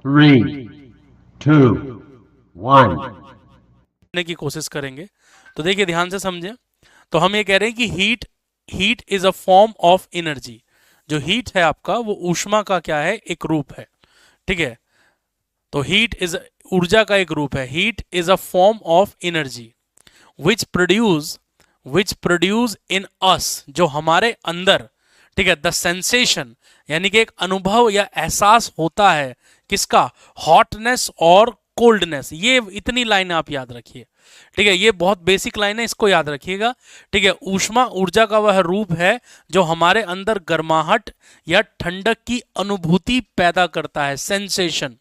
3, 2, 1. की कोशिश करेंगे। तो देखिए ध्यान से समझें। तो हम ये कह रहे हैं कि heat is a form of energy. जो हीट है आपका वो ऊष्मा का क्या है, एक रूप है। ठीक है, तो हीट इज ऊर्जा का एक रूप है। Heat is a form of energy which produce in us, जो हमारे अंदर, ठीक है, द सेंसेशन, यानी कि एक अनुभव या एहसास होता है किसका, हॉटनेस और कोल्डनेस। ये इतनी लाइन आप याद रखिए। ठीक है, ये बहुत बेसिक लाइन है, इसको याद रखिएगा। ठीक है, ऊष्मा ऊर्जा का वह रूप है जो हमारे अंदर गर्माहट या ठंडक की अनुभूति पैदा करता है, सेंसेशन।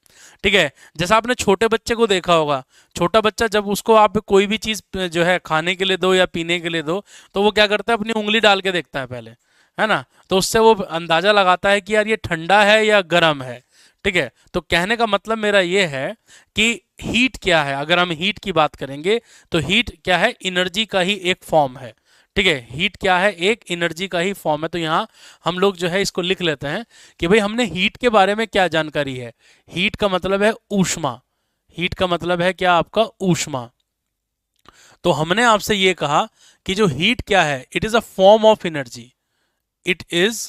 ठीक है, जैसा आपने छोटे बच्चे को देखा होगा, छोटा बच्चा जब उसको आप कोई भी चीज जो है खाने के लिए दो या पीने के लिए दो, तो वो क्या करता है, अपनी उंगली डाल के देखता है पहले, है ना। तो उससे वो अंदाजा लगाता है कि यार ये ठंडा है या गर्म है। ठीक है, तो कहने का मतलब मेरा ये है कि हीट क्या है, अगर हम हीट की बात करेंगे तो हीट क्या है, एनर्जी का ही एक फॉर्म है। ठीक है, हीट क्या है, एक एनर्जी का ही फॉर्म है। तो यहाँ हम लोग जो है इसको लिख लेते हैं कि भाई हमने हीट के बारे में क्या जानकारी है। हीट का मतलब है ऊष्मा। हीट का मतलब है क्या आपका, ऊष्मा। तो हमने आपसे ये कहा कि जो हीट क्या है, it is a form of energy. It is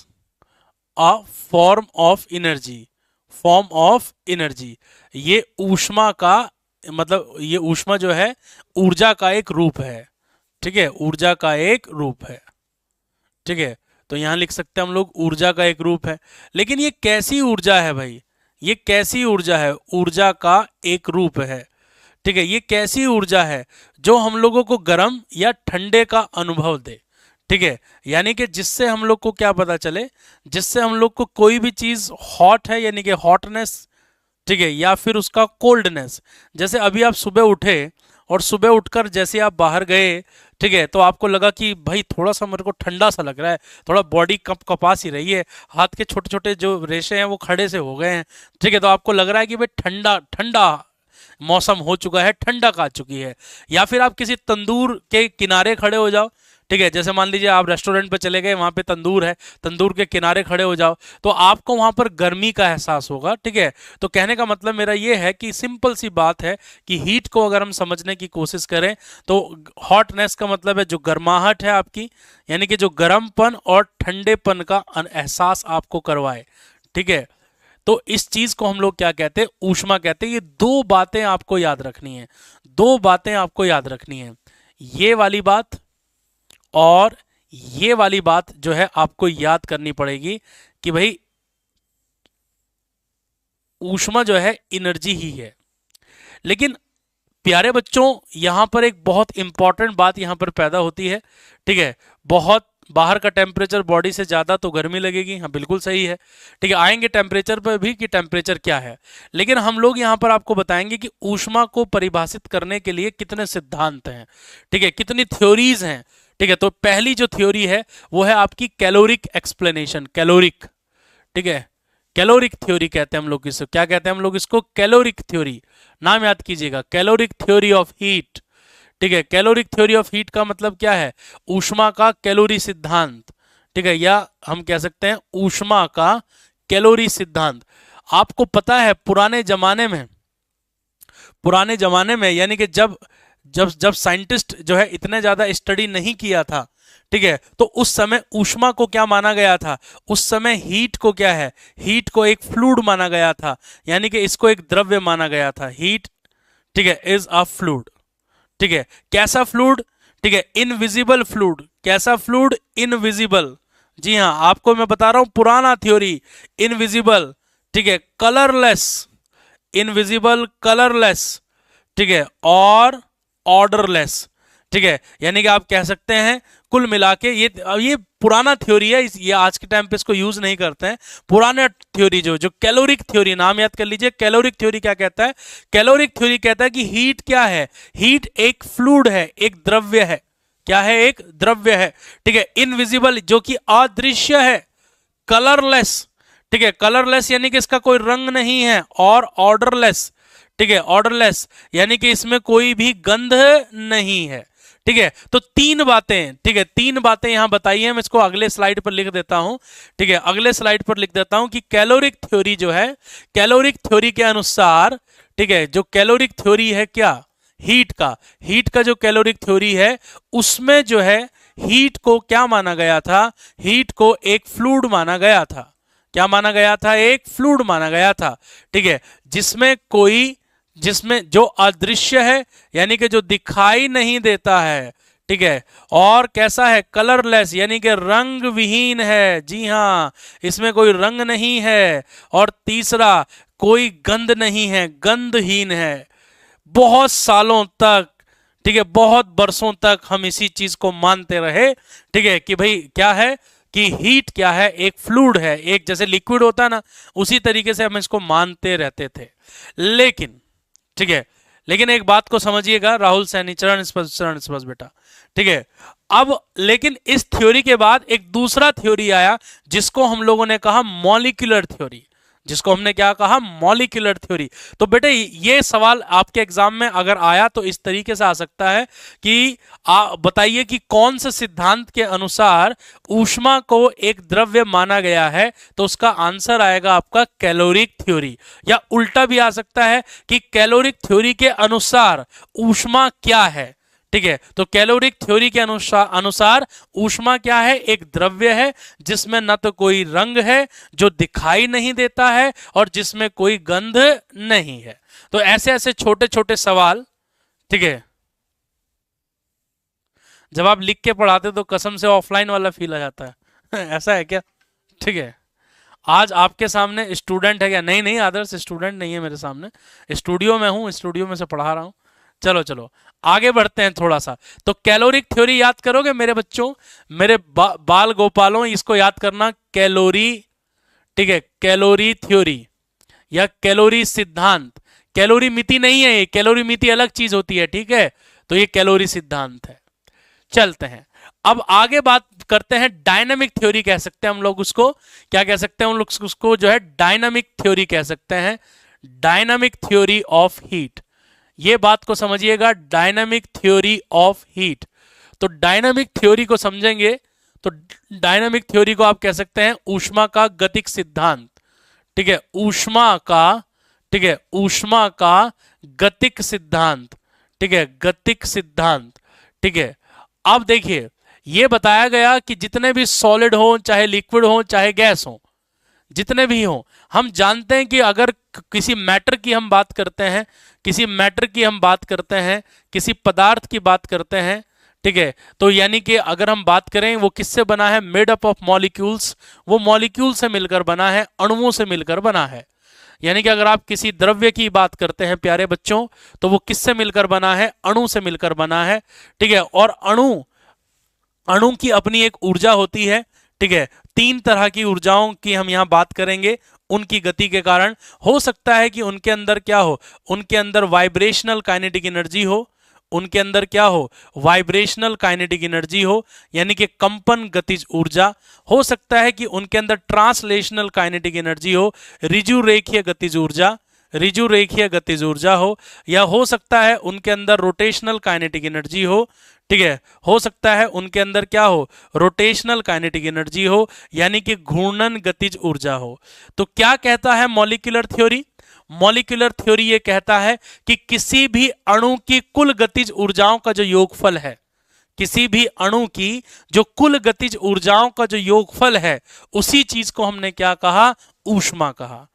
a form of energy. Form of energy, ये ऊष्मा का मतलब, ये ऊष्मा जो है ऊर्जा का एक रूप है। ठीक है, ऊर्जा का एक रूप है। ठीक है, तो यहां लिख सकते हैं हम लोग ऊर्जा का एक रूप है। लेकिन ये कैसी ऊर्जा है भाई, ये कैसी ऊर्जा है, ऊर्जा का एक रूप है। ठीक है, ये कैसी ऊर्जा है जो हम लोगों को गर्म या ठंडे का अनुभव दे। ठीक है, यानी कि जिससे हम लोग को क्या पता चले, जिससे हम लोग को कोई भी चीज हॉट है यानी कि हॉटनेस, ठीक है, या फिर उसका कोल्डनेस। जैसे अभी आप सुबह उठे और सुबह उठकर जैसे आप बाहर गए, ठीक है, तो आपको लगा कि भाई थोड़ा सा मेरे को ठंडा सा लग रहा है, थोड़ा बॉडी कप कपा सी रही है, हाथ के छोटे छोटे जो रेशे हैं वो खड़े से हो गए हैं। ठीक है, तो आपको लग रहा है कि भाई ठंडा ठंडा मौसम हो चुका है, ठंडक आ चुकी है। या फिर आप किसी तंदूर के किनारे खड़े हो जाओ। ठीक है, जैसे मान लीजिए आप रेस्टोरेंट पे चले गए, वहां पे तंदूर है, तंदूर के किनारे खड़े हो जाओ, तो आपको वहां पर गर्मी का एहसास होगा। ठीक है, तो कहने का मतलब मेरा ये है कि सिंपल सी बात है कि हीट को अगर हम समझने की कोशिश करें तो हॉटनेस का मतलब है जो गर्माहट है आपकी, यानी कि जो गर्मपन और ठंडेपन का एहसास आपको करवाए। ठीक है, तो इस चीज को हम लोग क्या कहते हैं, ऊष्मा कहते हैं। ये दो बातें आपको याद रखनी है, दो बातें आपको याद रखनी है। ये वाली बात और ये वाली बात जो है आपको याद करनी पड़ेगी कि भाई ऊष्मा जो है एनर्जी ही है। लेकिन प्यारे बच्चों, यहां पर एक बहुत इंपॉर्टेंट बात यहां पर पैदा होती है। ठीक है, बहुत बाहर का टेम्परेचर बॉडी से ज्यादा तो गर्मी लगेगी, हाँ बिल्कुल सही है। ठीक है, आएंगे टेम्परेचर पर भी कि टेम्परेचर क्या है। लेकिन हम लोग यहां पर आपको बताएंगे कि ऊष्मा को परिभाषित करने के लिए कितने सिद्धांत हैं। ठीक है, कितनी थ्योरीज हैं। ठीक है, तो पहली जो थ्योरी है वो है आपकी कैलोरिक एक्सप्लेनेशन, कैलोरिक। ठीक है, कैलोरिक थ्योरी कहते हैं हम लोग इसको, क्या कहते हैं हम लोग इसको, कैलोरिक थ्योरी। नाम याद कीजिएगा, कैलोरिक थ्योरी ऑफ हीट। ठीक है, कैलोरिक थ्योरी ऑफ हीट का मतलब क्या है, ऊष्मा का कैलोरी सिद्धांत। ठीक है, या हम कह सकते हैं ऊष्मा का कैलोरी सिद्धांत। आपको पता है पुराने जमाने में यानी कि जब जब जब साइंटिस्ट जो है इतने ज्यादा स्टडी नहीं किया था, ठीक है, तो उस समय ऊष्मा को क्या माना गया था, उस समय हीट को क्या है, हीट को एक फ्लूइड माना गया था, यानी कि इसको एक द्रव्य माना गया था, हीट। ठीक है, इज अ फ्लूइड। ठीक है, कैसा फ्लूइड, ठीक है, इनविजिबल फ्लूइड। कैसा फ्लूइड, इनविजिबल। जी हाँ, आपको मैं बता रहा हूं पुराना थ्योरी, इनविजिबल। ठीक है, कलरलेस, इनविजिबल, कलरलेस। ठीक है, और ऑर्डरलेस। ठीक है, यानी कि आप कह सकते हैं कुल मिला के ये पुराना थ्योरी है, ये आज के टाइम पे इसको यूज नहीं करते हैं। पुराना थ्योरी जो कैलोरिक थ्योरी, नाम याद कर लीजिए, कैलोरिक थ्योरी क्या कहता है, कैलोरिक थ्योरी कहता है कि हीट क्या है, हीट एक फ्लूइड है, एक द्रव्य है। क्या है, एक द्रव्य है। ठीक है, इनविजिबल जो कि अदृश्य है, कलरलेस। ठीक है, कलरलेस यानी कि इसका कोई रंग नहीं है, और ऑर्डरलेस। ठीक है, ऑर्डरलेस यानी कि इसमें कोई भी गंध नहीं है। ठीक है, तो तीन बातें, ठीक है, तीन बातें यहां बताई हैं। मैं इसको अगले स्लाइड पर लिख देता हूं, ठीक है, अगले स्लाइड पर लिख देता हूं कि कैलोरिक थ्योरी जो है, कैलोरिक थ्योरी के अनुसार, ठीक है, जो कैलोरिक थ्योरी है क्या, हीट का जो कैलोरिक थ्योरी है उसमें जो है हीट को क्या माना गया था, हीट को एक फ्लूइड माना गया था। क्या माना गया था, एक फ्लूइड माना गया था, ठीक है, जिसमें जो अदृश्य है, यानी कि जो दिखाई नहीं देता है, ठीक है, और कैसा है, कलरलेस, यानी कि रंग विहीन है। जी हां, इसमें कोई रंग नहीं है। और तीसरा, कोई गंध नहीं है, गंधहीन है। बहुत सालों तक, ठीक है, बहुत बरसों तक हम इसी चीज को मानते रहे, ठीक है, कि भाई क्या है, कि हीट क्या है, एक फ्लूइड है, एक जैसे लिक्विड होता है ना, उसी तरीके से हम इसको मानते रहते थे। लेकिन, ठीक है, लेकिन एक बात को समझिएगा राहुल सैनी, चरण स्पर्श बेटा, ठीक है, अब लेकिन इस थ्योरी के बाद एक दूसरा थ्योरी आया जिसको हम लोगों ने कहा मॉलिक्यूलर थ्योरी, जिसको हमने क्या कहा, मॉलिक्यूलर थ्योरी। तो बेटे ये सवाल आपके एग्जाम में अगर आया तो इस तरीके से आ सकता है कि बताइए कि कौन से सिद्धांत के अनुसार ऊष्मा को एक द्रव्य माना गया है, तो उसका आंसर आएगा आपका कैलोरिक थ्योरी। या उल्टा भी आ सकता है कि कैलोरिक थ्योरी के अनुसार ऊष्मा क्या है, ठीक है, तो कैलोरिक थ्योरी के अनुसार ऊष्मा क्या है, एक द्रव्य है जिसमें न तो कोई रंग है, जो दिखाई नहीं देता है, और जिसमें कोई गंध नहीं है। तो ऐसे ऐसे छोटे छोटे सवाल, ठीक है, जब आप लिख के पढ़ाते तो कसम से ऑफलाइन वाला फील आ जाता है ऐसा है क्या, ठीक है। आज आपके सामने स्टूडेंट है क्या, नहीं नहीं आदर्श स्टूडेंट नहीं है मेरे सामने, स्टूडियो में हूं, स्टूडियो में से पढ़ा रहा हूं। चलो चलो आगे बढ़ते हैं थोड़ा सा। तो कैलोरिक थ्योरी याद करोगे मेरे बच्चों, मेरे बाल गोपालों, इसको याद करना, कैलोरी, ठीक है, कैलोरी थ्योरी या कैलोरी सिद्धांत। कैलोरी मिति नहीं है ये, कैलोरी मिति अलग चीज होती है, ठीक है, तो ये कैलोरी सिद्धांत है। चलते हैं अब आगे, बात करते हैं डायनामिक थ्योरी कह सकते हैं हम लोग उसको, क्या कह सकते हैं हम लोग उसको, जो है डायनामिक थ्योरी कह सकते हैं, डायनामिक थ्योरी ऑफ हीट। ये बात को समझिएगा, डायनामिक थ्योरी ऑफ हीट। तो डायनामिक थ्योरी को समझेंगे तो डायनामिक थ्योरी को आप कह सकते हैं ऊष्मा का गतिक सिद्धांत, ठीक है, ऊष्मा का, ठीक है, ऊष्मा का गतिक सिद्धांत, ठीक है, गतिक सिद्धांत, ठीक है। अब देखिए ये बताया गया कि जितने भी सॉलिड हो, चाहे लिक्विड हो, चाहे गैस हो, जितने भी हो, हम जानते हैं कि अगर किसी मैटर की हम बात करते हैं, किसी मैटर की हम बात करते हैं, किसी पदार्थ की बात करते हैं, ठीक है, तो यानी कि अगर हम बात करें वो किससे बना है, मेड अप ऑफ मॉलिक्यूल्स, वो मॉलिक्यूल से मिलकर बना है, अणुओं से मिलकर बना है। यानी कि अगर आप किसी द्रव्य की बात करते हैं प्यारे बच्चों, तो वो किससे मिलकर बना है, अणु से मिलकर बना है, ठीक है। और अणु, अणु की अपनी एक ऊर्जा होती है, ठीक है, तीन तरह की ऊर्जाओं की हम यहां बात करेंगे। उनकी गति के कारण हो सकता है कि उनके अंदर क्या हो, उनके अंदर वाइब्रेशनल काइनेटिक एनर्जी हो, उनके अंदर क्या हो, वाइब्रेशनल काइनेटिक एनर्जी हो, यानी कि कंपन गतिज ऊर्जा। हो सकता है कि उनके अंदर ट्रांसलेशनल काइनेटिक एनर्जी हो, ऋजु रेखीय गतिज ऊर्जा, ऋजु रेखीय गतिज ऊर्जा हो, या हो सकता है उनके अंदर रोटेशनल काइनेटिक एनर्जी हो, ठीक है, हो सकता है उनके अंदर क्या हो, रोटेशनल काइनेटिक एनर्जी हो, यानी कि घूर्णन गतिज ऊर्जा हो। तो क्या कहता है मॉलिक्यूलर थ्योरी, मॉलिक्यूलर थ्योरी ये कहता है कि किसी भी अणु की कुल गतिज ऊर्जाओं का जो योगफल है, किसी भी अणु की जो कुल गतिज ऊर्जाओं का जो योगफल है, उसी चीज को हमने क्या कहा, ऊष्मा कहा।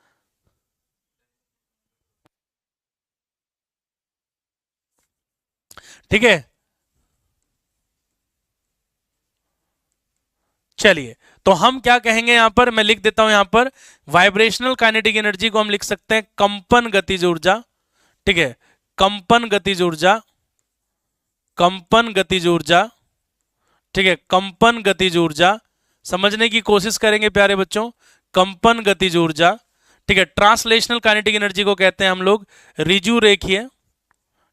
ठीक है, चलिए तो हम क्या कहेंगे यहां पर, मैं लिख देता हूं यहां पर, वाइब्रेशनल काइनेटिक एनर्जी को हम लिख सकते हैं कंपन गतिज ऊर्जा, ठीक है, कंपन गतिज ऊर्जा, कंपन गतिज ऊर्जा, ठीक है, कंपन गतिज ऊर्जा। समझने की कोशिश करेंगे प्यारे बच्चों, कंपन गतिज ऊर्जा, ठीक है। ट्रांसलेशनल काइनेटिक एनर्जी को कहते हैं हम लोग ऋजु रेखीय,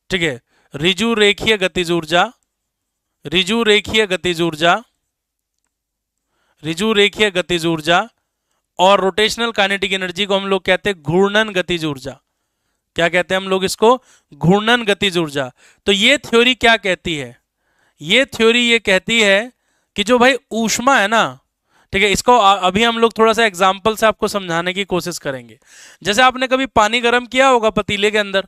ठीक है, ऋजु रेखीय गतिज ऊर्जा, ऋजु रेखीय गतिज ऊर्जा, ऋजु रेखीय गतिज ऊर्जा। और रोटेशनल काइनेटिक एनर्जी को हम लोग कहते हैं घूर्णन गतिज ऊर्जा। क्या कहते हैं हम लोग इसको, घूर्णन गतिज ऊर्जा। तो ये थ्योरी क्या कहती है, ये थ्योरी ये कहती है कि जो भाई ऊष्मा है ना, ठीक है, इसको अभी हम लोग थोड़ा सा एग्जाम्पल से आपको समझाने की कोशिश करेंगे। जैसे आपने कभी पानी गर्म किया होगा पतीले के अंदर,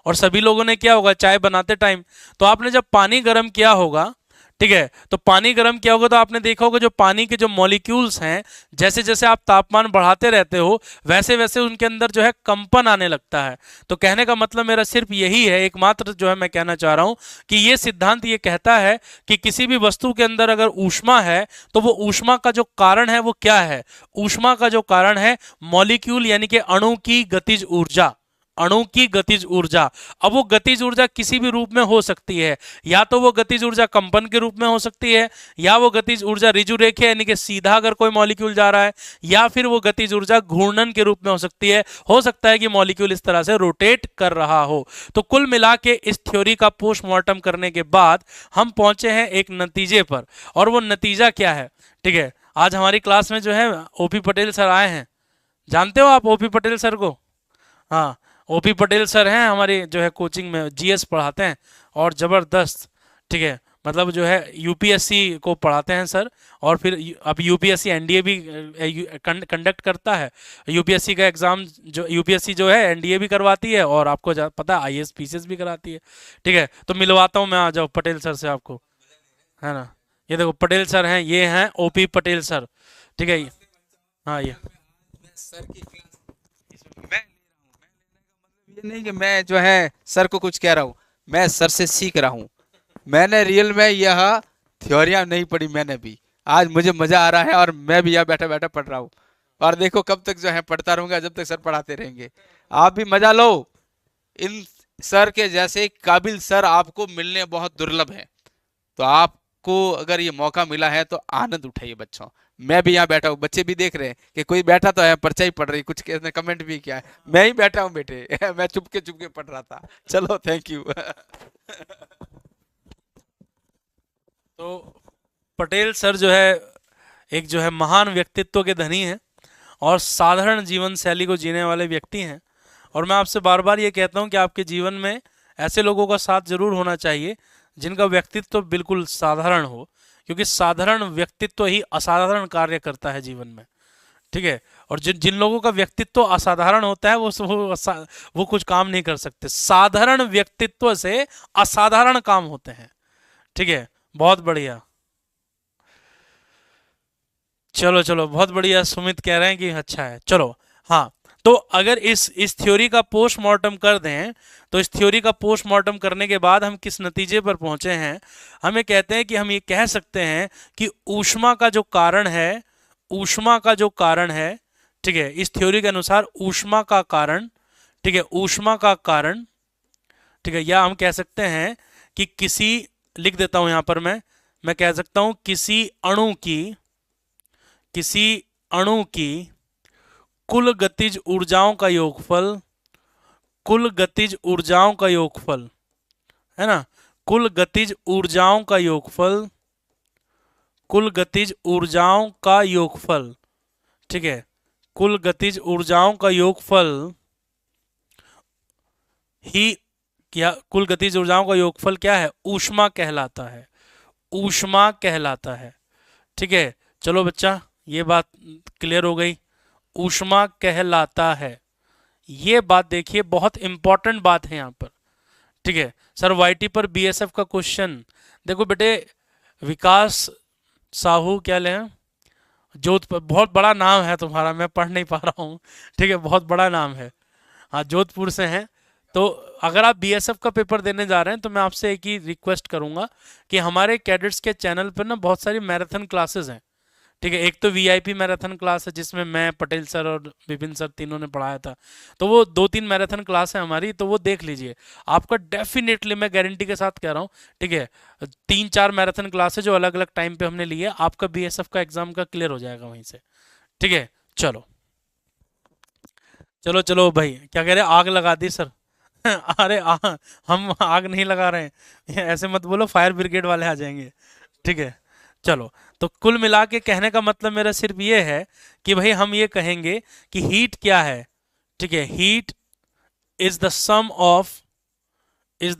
और सभी लोगों ने किया होगा चाय बनाते टाइम। तो आपने जब पानी गर्म किया होगा, ठीक है, तो पानी गर्म किया होगा तो आपने देखा होगा जो पानी के जो मॉलिक्यूल्स हैं, जैसे जैसे आप तापमान बढ़ाते रहते हो वैसे वैसे उनके अंदर जो है कंपन आने लगता है। तो कहने का मतलब मेरा सिर्फ यही है, एकमात्र जो है मैं कहना चाह रहा हूं कि ये सिद्धांत ये कहता है कि किसी भी वस्तु के अंदर अगर ऊष्मा है तो वो ऊष्मा का जो कारण है वो क्या है? ऊष्मा का जो कारण है मॉलिक्यूल यानी कि अणु की गतिज ऊर्जा, अणु की गतिज ऊर्जा। अब वो गतिज ऊर्जा किसी भी रूप में हो सकती है, या तो वो गतिज ऊर्जा कंपन के रूप में हो सकती है, या वो गतिज ऊर्जा ऋजु रेखे यानी कि सीधा अगर कोई मॉलिक्यूल जा रहा है, या फिर वो गतिज ऊर्जा घूर्णन के रूप में हो सकती है। हो सकता है कि मॉलिक्यूल इस तरह से रोटेट कर रहा हो। तो कुल मिला के इस थ्योरी का पोस्टमार्टम करने के बाद हम पहुंचे हैं एक नतीजे पर, और वो नतीजा क्या है? ठीक है, आज हमारी क्लास में जो है ओपी पटेल सर आए हैं। जानते हो आप ओपी पटेल सर को? हाँ, ओपी पटेल सर हैं हमारे जो है कोचिंग में, जीएस पढ़ाते हैं और ज़बरदस्त, ठीक है, मतलब जो है यूपीएससी को पढ़ाते हैं सर। और फिर अब यूपीएससी एनडीए भी कंडक्ट करता है। यूपीएससी का एग्ज़ाम जो यूपीएससी जो है एनडीए भी करवाती है, और आपको पता है आईएएस पीसीएस भी कराती है। ठीक है, तो मिलवाता हूँ मैं, आ जाओ पटेल सर से आपको, है ना। ये देखो पटेल सर हैं, ये हैं ओपी पटेल सर, ठीक है। हाँ ये सर की क्लास मैं ये नहीं कि मैं जो है सर को कुछ कह रहा हूँ, मैं सर से सीख रहा हूँ। मैंने रियल में यह थ्योरियां नहीं पढ़ी मैंने भी, आज मुझे मजा आ रहा है और मैं भी यहाँ बैठा बैठा पढ़ रहा हूँ। और देखो कब तक जो है पढ़ता रहूंगा, जब तक सर पढ़ाते रहेंगे। आप भी मजा लो, इन सर के जैसे काबिल सर आपको मिलने बहुत दुर्लभ है। तो आपको अगर ये मौका मिला है तो आनंद उठाइए बच्चों। मैं भी यहाँ बैठा हूँ, बच्चे भी देख रहे हैं कि कोई बैठा तो है, पर्चा ही पढ़ रही, कुछ ने कमेंट भी किया है। मैं ही बैठा हूँ बेटे मैं चुपके चुपके पढ़ रहा था। चलो थैंक यू तो पटेल सर जो है एक जो है महान व्यक्तित्व के धनी हैं, और साधारण जीवन शैली को जीने वाले व्यक्ति हैं। और मैं आपसे बार बार ये कहता हूँ कि आपके जीवन में ऐसे लोगों का साथ जरूर होना चाहिए जिनका व्यक्तित्व बिल्कुल साधारण हो, क्योंकि साधारण व्यक्तित्व ही असाधारण कार्य करता है जीवन में। ठीक है, और जिन जिन लोगों का व्यक्तित्व असाधारण होता है वो कुछ काम नहीं कर सकते। साधारण व्यक्तित्व से असाधारण काम होते हैं। ठीक है, बहुत बढ़िया। चलो चलो, बहुत बढ़िया। सुमित कह रहे हैं कि अच्छा है। चलो, हाँ, तो अगर इस थ्योरी का पोस्टमार्टम कर दें, तो इस थ्योरी का पोस्टमार्टम करने के बाद हम किस नतीजे पर पहुंचे हैं? हमें कहते हैं कि हम ये कह सकते हैं कि ऊष्मा का जो कारण है, ऊष्मा का जो कारण है, ठीक है, इस थ्योरी के अनुसार ऊष्मा का कारण, ठीक है, ऊष्मा का कारण, ठीक है, या हम कह सकते हैं कि किसी, लिख देता हूं यहां पर मैं कह सकता हूं किसी अणु की कुल गतिज ऊर्जाओं का योगफल, कुल गतिज ऊर्जाओं का योगफल, है ना, कुल गतिज ऊर्जाओं का योगफल, कुल गतिज ऊर्जाओं का योगफल, ठीक है, कुल गतिज ऊर्जाओं का योगफल ही क्या, कुल गतिज ऊर्जाओं का योगफल क्या है? ऊष्मा कहलाता है, ऊष्मा कहलाता है। ठीक है, चलो बच्चा, ये बात क्लियर हो गई, ऊष्मा कहलाता है। ये बात देखिए, बहुत इंपॉर्टेंट बात है यहां पर। ठीक है सर, वाईटी पर बीएसएफ का क्वेश्चन देखो बेटे, विकास साहू क्या ले, जोधपुर, बहुत बड़ा नाम है तुम्हारा, मैं पढ़ नहीं पा रहा हूँ। ठीक है, बहुत बड़ा नाम है, हाँ, जोधपुर से हैं। तो अगर आप बीएसएफ का पेपर देने जा रहे हैं तो मैं आपसे एक ही रिक्वेस्ट करूंगा कि हमारे कैडेट्स के चैनल पर ना बहुत सारी मैराथन क्लासेस हैं। ठीक है, एक तो वीआईपी मैराथन क्लास है जिसमें मैं, पटेल सर और विपिन सर तीनों ने पढ़ाया था। तो वो 2-3 मैराथन क्लास है हमारी, तो वो देख लीजिए। आपका डेफिनेटली, मैं गारंटी के साथ कह रहा हूँ, ठीक है, 3-4 मैराथन क्लास है जो अलग अलग टाइम पे हमने लिए, आपका बीएसएफ का एग्जाम का क्लियर हो जाएगा वहीं से। ठीक है, चलो चलो चलो भाई, क्या कह रहे हैं, आग लगा दी सर अरे हम आग नहीं लगा रहे हैं, ऐसे मत बोलो, फायर ब्रिगेड वाले आ जाएंगे। ठीक है, चलो, तो कुल मिला के कहने का मतलब मेरा सिर्फ ये है कि भाई हम ये कहेंगे कि हीट क्या है? ठीक है, heat is the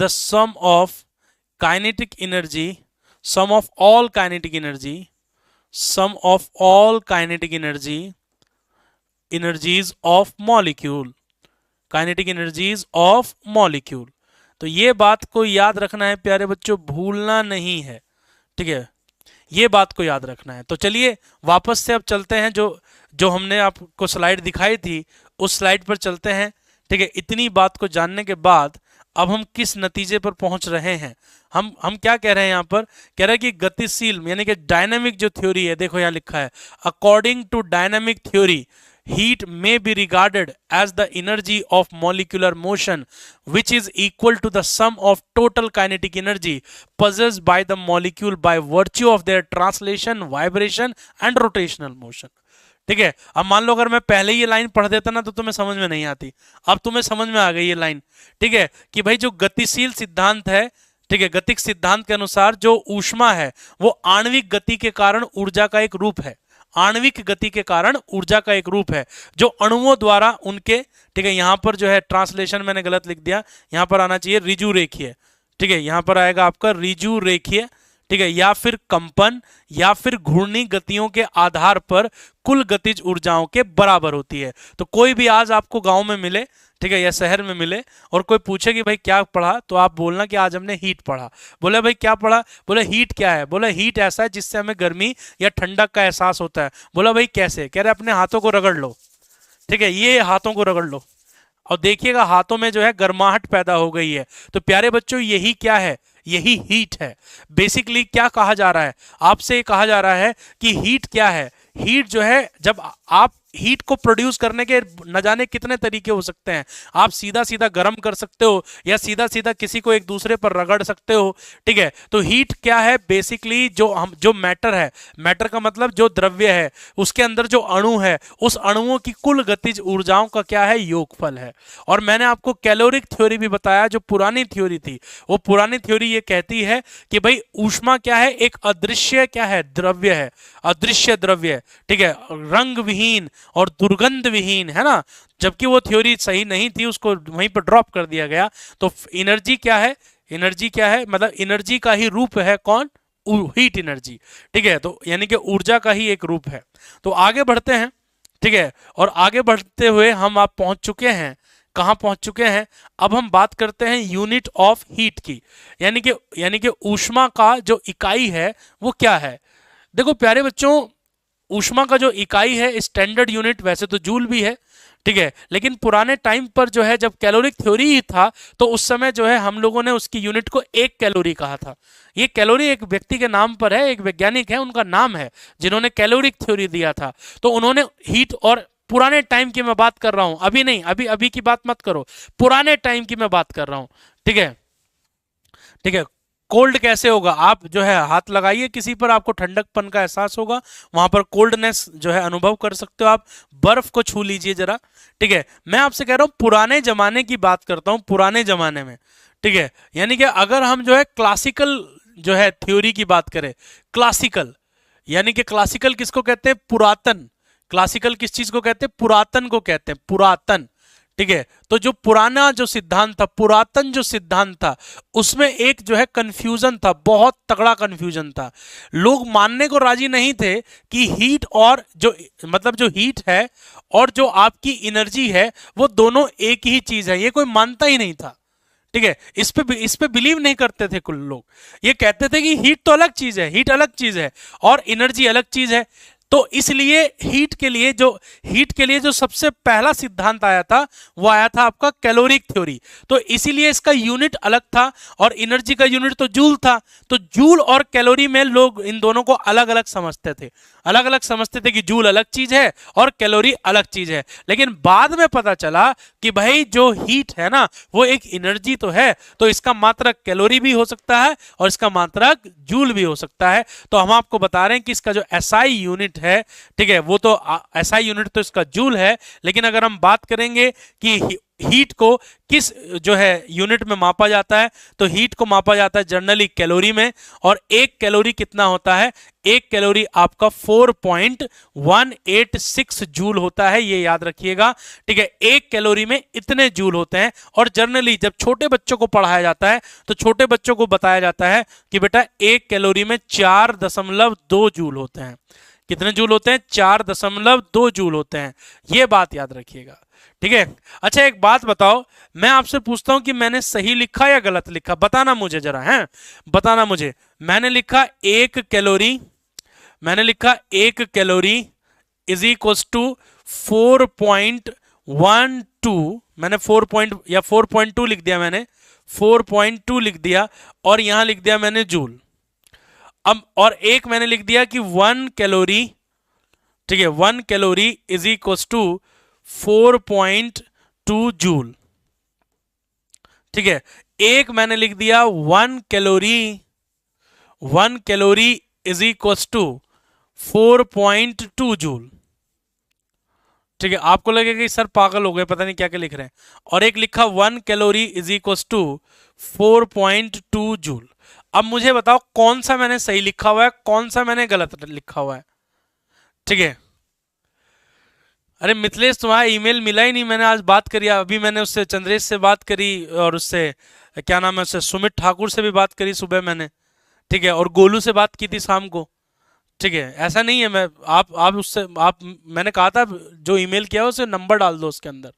sum of kinetic energy sum of all kinetic energy, sum of all kinetic energy, energies of molecule, kinetic energies of molecule. तो ये बात को याद रखना है प्यारे बच्चों, भूलना नहीं है, ठीक है, ये बात को याद रखना है। तो चलिए वापस से अब चलते हैं, जो जो हमने आपको स्लाइड दिखाई थी उस स्लाइड पर चलते हैं, ठीक है। इतनी बात को जानने के बाद अब हम किस नतीजे पर पहुंच रहे हैं, हम क्या कह रहे हैं यहाँ पर, कह रहे हैं कि गतिशील यानी कि डायनामिक जो थ्योरी है, देखो यहाँ लिखा है, according to dynamic theory heat may be regarded as the energy of molecular motion which is equal to the sum of total kinetic energy possessed by the molecule by virtue of their translation, vibration and rotational motion। ठीक है, अब मान लो अगर मैं पहले ये line पढ़ देता ना तो तुम्हें समझ में नहीं आती, अब तुम्हें समझ में आ गई ये लाइन, ठीक है, कि भाई जो गतिशील सिद्धांत है, ठीक है, गतिक सिद्धांत के अनुसार जो ऊष्मा है वो आणविक गति के कारण ऊर्जा का एक रूप है, आणविक गति के कारण ऊर्जा का एक रूप है जो अणुओं द्वारा उनके, ठीक है, यहां पर जो है ट्रांसलेशन मैंने गलत लिख दिया, यहां पर आना चाहिए रिजु रेखीय, ठीक है, यहां पर आएगा आपका रिजु रेखीय, ठीक है, या फिर कंपन या फिर घूर्णी गतियों के आधार पर कुल गतिज ऊर्जाओं के बराबर होती है। तो कोई भी आज आपको गांव में मिले, ठीक है, या शहर में मिले और कोई पूछे कि भाई क्या पढ़ा, तो आप बोलना कि आज हमने हीट पढ़ा। बोले भाई क्या पढ़ा, बोले हीट क्या है, बोले हीट ऐसा है जिससे हमें गर्मी या ठंडक का एहसास होता है। बोला भाई कैसे, कह रहे अपने हाथों को रगड़ लो, ठीक है, ये हाथों को रगड़ लो और देखिएगा हाथों में जो है गर्माहट पैदा हो गई है। तो प्यारे बच्चों यही क्या है, यही हीट है। बेसिकली क्या कहा जा रहा है, आपसे ये कहा जा रहा है कि हीट क्या है, हीट जो है, जब आप हीट को प्रोड्यूस करने के न जाने कितने तरीके हो सकते हैं, आप सीधा सीधा गर्म कर सकते हो या सीधा सीधा किसी को एक दूसरे पर रगड़ सकते हो, ठीक है। तो हीट क्या है, बेसिकली जो मैटर है, मैटर का मतलब जो द्रव्य है, उसके अंदर जो अणु है, उस अणुओं की कुल गतिज ऊर्जाओं का क्या है, योगफल है। और मैंने आपको कैलोरिक थ्योरी भी बताया, जो पुरानी थ्योरी थी, वो पुरानी थ्योरी ये कहती है कि भाई ऊष्मा क्या है, एक अदृश्य क्या है, द्रव्य है, अदृश्य द्रव्य, ठीक है, रंग विहीन और दुर्गंध विहीन, है ना। जबकि वो थ्योरी सही नहीं थी, उसको वहीं पर ड्रॉप कर दिया गया। तो एनर्जी क्या है, एनर्जी क्या है, मतलब एनर्जी का ही रूप है कौन, हीट एनर्जी, ठीक है। तो यानी कि ऊर्जा का ही एक रूप है। तो आगे बढ़ते हैं, ठीक है, और आगे बढ़ते हुए हम आप पहुंच चुके हैं, कहां पहुंच चुके हैं, अब हम बात करते हैं यूनिट ऑफ हीट की, यानी कि ऊष्मा का जो इकाई है वो क्या है। देखो प्यारे बच्चों, ऊष्मा का जो इकाई है, स्टैंडर्ड यूनिट वैसे तो जूल भी है, ठीक है, लेकिन पुराने टाइम पर जो है जब कैलोरिक थ्योरी ही था तो उस समय जो है हम लोगों ने उसकी यूनिट को 1 कैलोरी कहा था। ये कैलोरी एक व्यक्ति के नाम पर है, एक वैज्ञानिक है, उनका नाम है जिन्होंने कैलोरिक थ्योरी दिया था। तो उन्होंने हीट, और पुराने टाइम की मैं बात कर रहा हूं, अभी नहीं, अभी की बात मत करो, पुराने टाइम की मैं बात कर रहा हूं, ठीक है, ठीक है। कोल्ड कैसे होगा, आप जो है हाथ लगाइए किसी पर, आपको ठंडकपन का एहसास होगा, वहां पर कोल्डनेस जो है अनुभव कर सकते हो आप। बर्फ को छू लीजिए जरा, ठीक है। मैं आपसे कह रहा हूं पुराने जमाने की बात करता हूं, पुराने जमाने में, ठीक है, यानी कि अगर हम जो है क्लासिकल जो है थ्योरी की बात करें, क्लासिकल यानी कि क्लासिकल किसको कहते हैं, पुरातन। क्लासिकल किस चीज को कहते हैं, पुरातन को कहते हैं, पुरातन, ठीक है। तो जो पुराना जो सिद्धांत था, पुरातन जो सिद्धांत था, उसमें एक जो है कंफ्यूजन था, बहुत तगड़ा कंफ्यूजन था। लोग मानने को राजी नहीं थे कि हीट और जो मतलब जो हीट है और जो आपकी एनर्जी है वो दोनों एक ही चीज है, ये कोई मानता ही नहीं था, ठीक है। इस पे बिलीव नहीं करते थे कुछ लोग, ये कहते थे कि हीट तो अलग चीज है, हीट अलग चीज है और एनर्जी अलग चीज है। तो इसलिए हीट के लिए जो सबसे पहला सिद्धांत आया था वो आया था आपका कैलोरिक थ्योरी। तो इसीलिए इसका यूनिट अलग था और एनर्जी का यूनिट तो जूल था। तो जूल और कैलोरी में लोग इन दोनों को अलग अलग समझते थे कि जूल अलग चीज है और कैलोरी अलग चीज है। लेकिन बाद में पता चला कि भाई जो हीट है ना वो एक एनर्जी तो है, तो इसका मात्रक कैलोरी भी हो सकता है और इसका मात्रक जूल भी हो सकता है। तो हम आपको बता रहे हैं कि इसका जो एसआई यूनिट है, ठीक है, वो तो एसआई यूनिट तो इसका जूल है। लेकिन अगर हम बात करेंगे कि हीट को किस जो है यूनिट में मापा जाता है, तो हीट को मापा जाता है जनरली कैलोरी में, और एक कैलोरी कितना होता है, एक कैलोरी आपका 4.186 जूल होता है, ये याद रखिएगा, ठीक है। एक कैलोरी में इतने जूल होते हैं, और जनरली जब छोटे बच्चों को पढ़ाया जाता है तो छोटे बच्चों को बताया जाता है कि बेटा एक कैलोरी में 4.2 जूल होते हैं। कितने जूल होते हैं, 4.2 जूल होते हैं, ये बात याद रखिएगा, ठीक है। अच्छा एक बात बताओ, मैं आपसे पूछता हूं कि मैंने सही लिखा या गलत लिखा, बताना मुझे जरा, है बताना मुझे। मैंने लिखा एक कैलोरी, मैंने लिखा एक कैलोरी इज इक्वल टू 4.12, मैंने 4.2 लिख दिया, मैंने 4.2 लिख दिया, और यहां लिख दिया मैंने जूल। अब और एक मैंने लिख दिया कि 1 कैलोरी, ठीक है, 1 calorie is equal to 4.2 joule, ठीक है। एक मैंने लिख दिया 1 calorie is equal to 4.2 joule, ठीक है। आपको लगेगा कि सर पागल हो गए, पता नहीं क्या क्या लिख रहे हैं। और एक लिखा 1 calorie is equal to 4.2 joule. अब मुझे बताओ कौन सा मैंने सही लिखा हुआ है, कौन सा मैंने गलत लिखा हुआ है, ठीक है। अरे मिथिलेश तुम्हारा ईमेल मिला ही नहीं, मैंने आज बात करी, अभी मैंने उससे चंद्रेश से बात करी, और उससे क्या नाम है, उससे सुमित ठाकुर से भी बात करी सुबह मैंने, ठीक है, और गोलू से बात की थी शाम को, ठीक है। ऐसा नहीं है, मैं आप उससे मैंने कहा था जो ईमेल किया है उसे नंबर डाल दो उसके अंदर।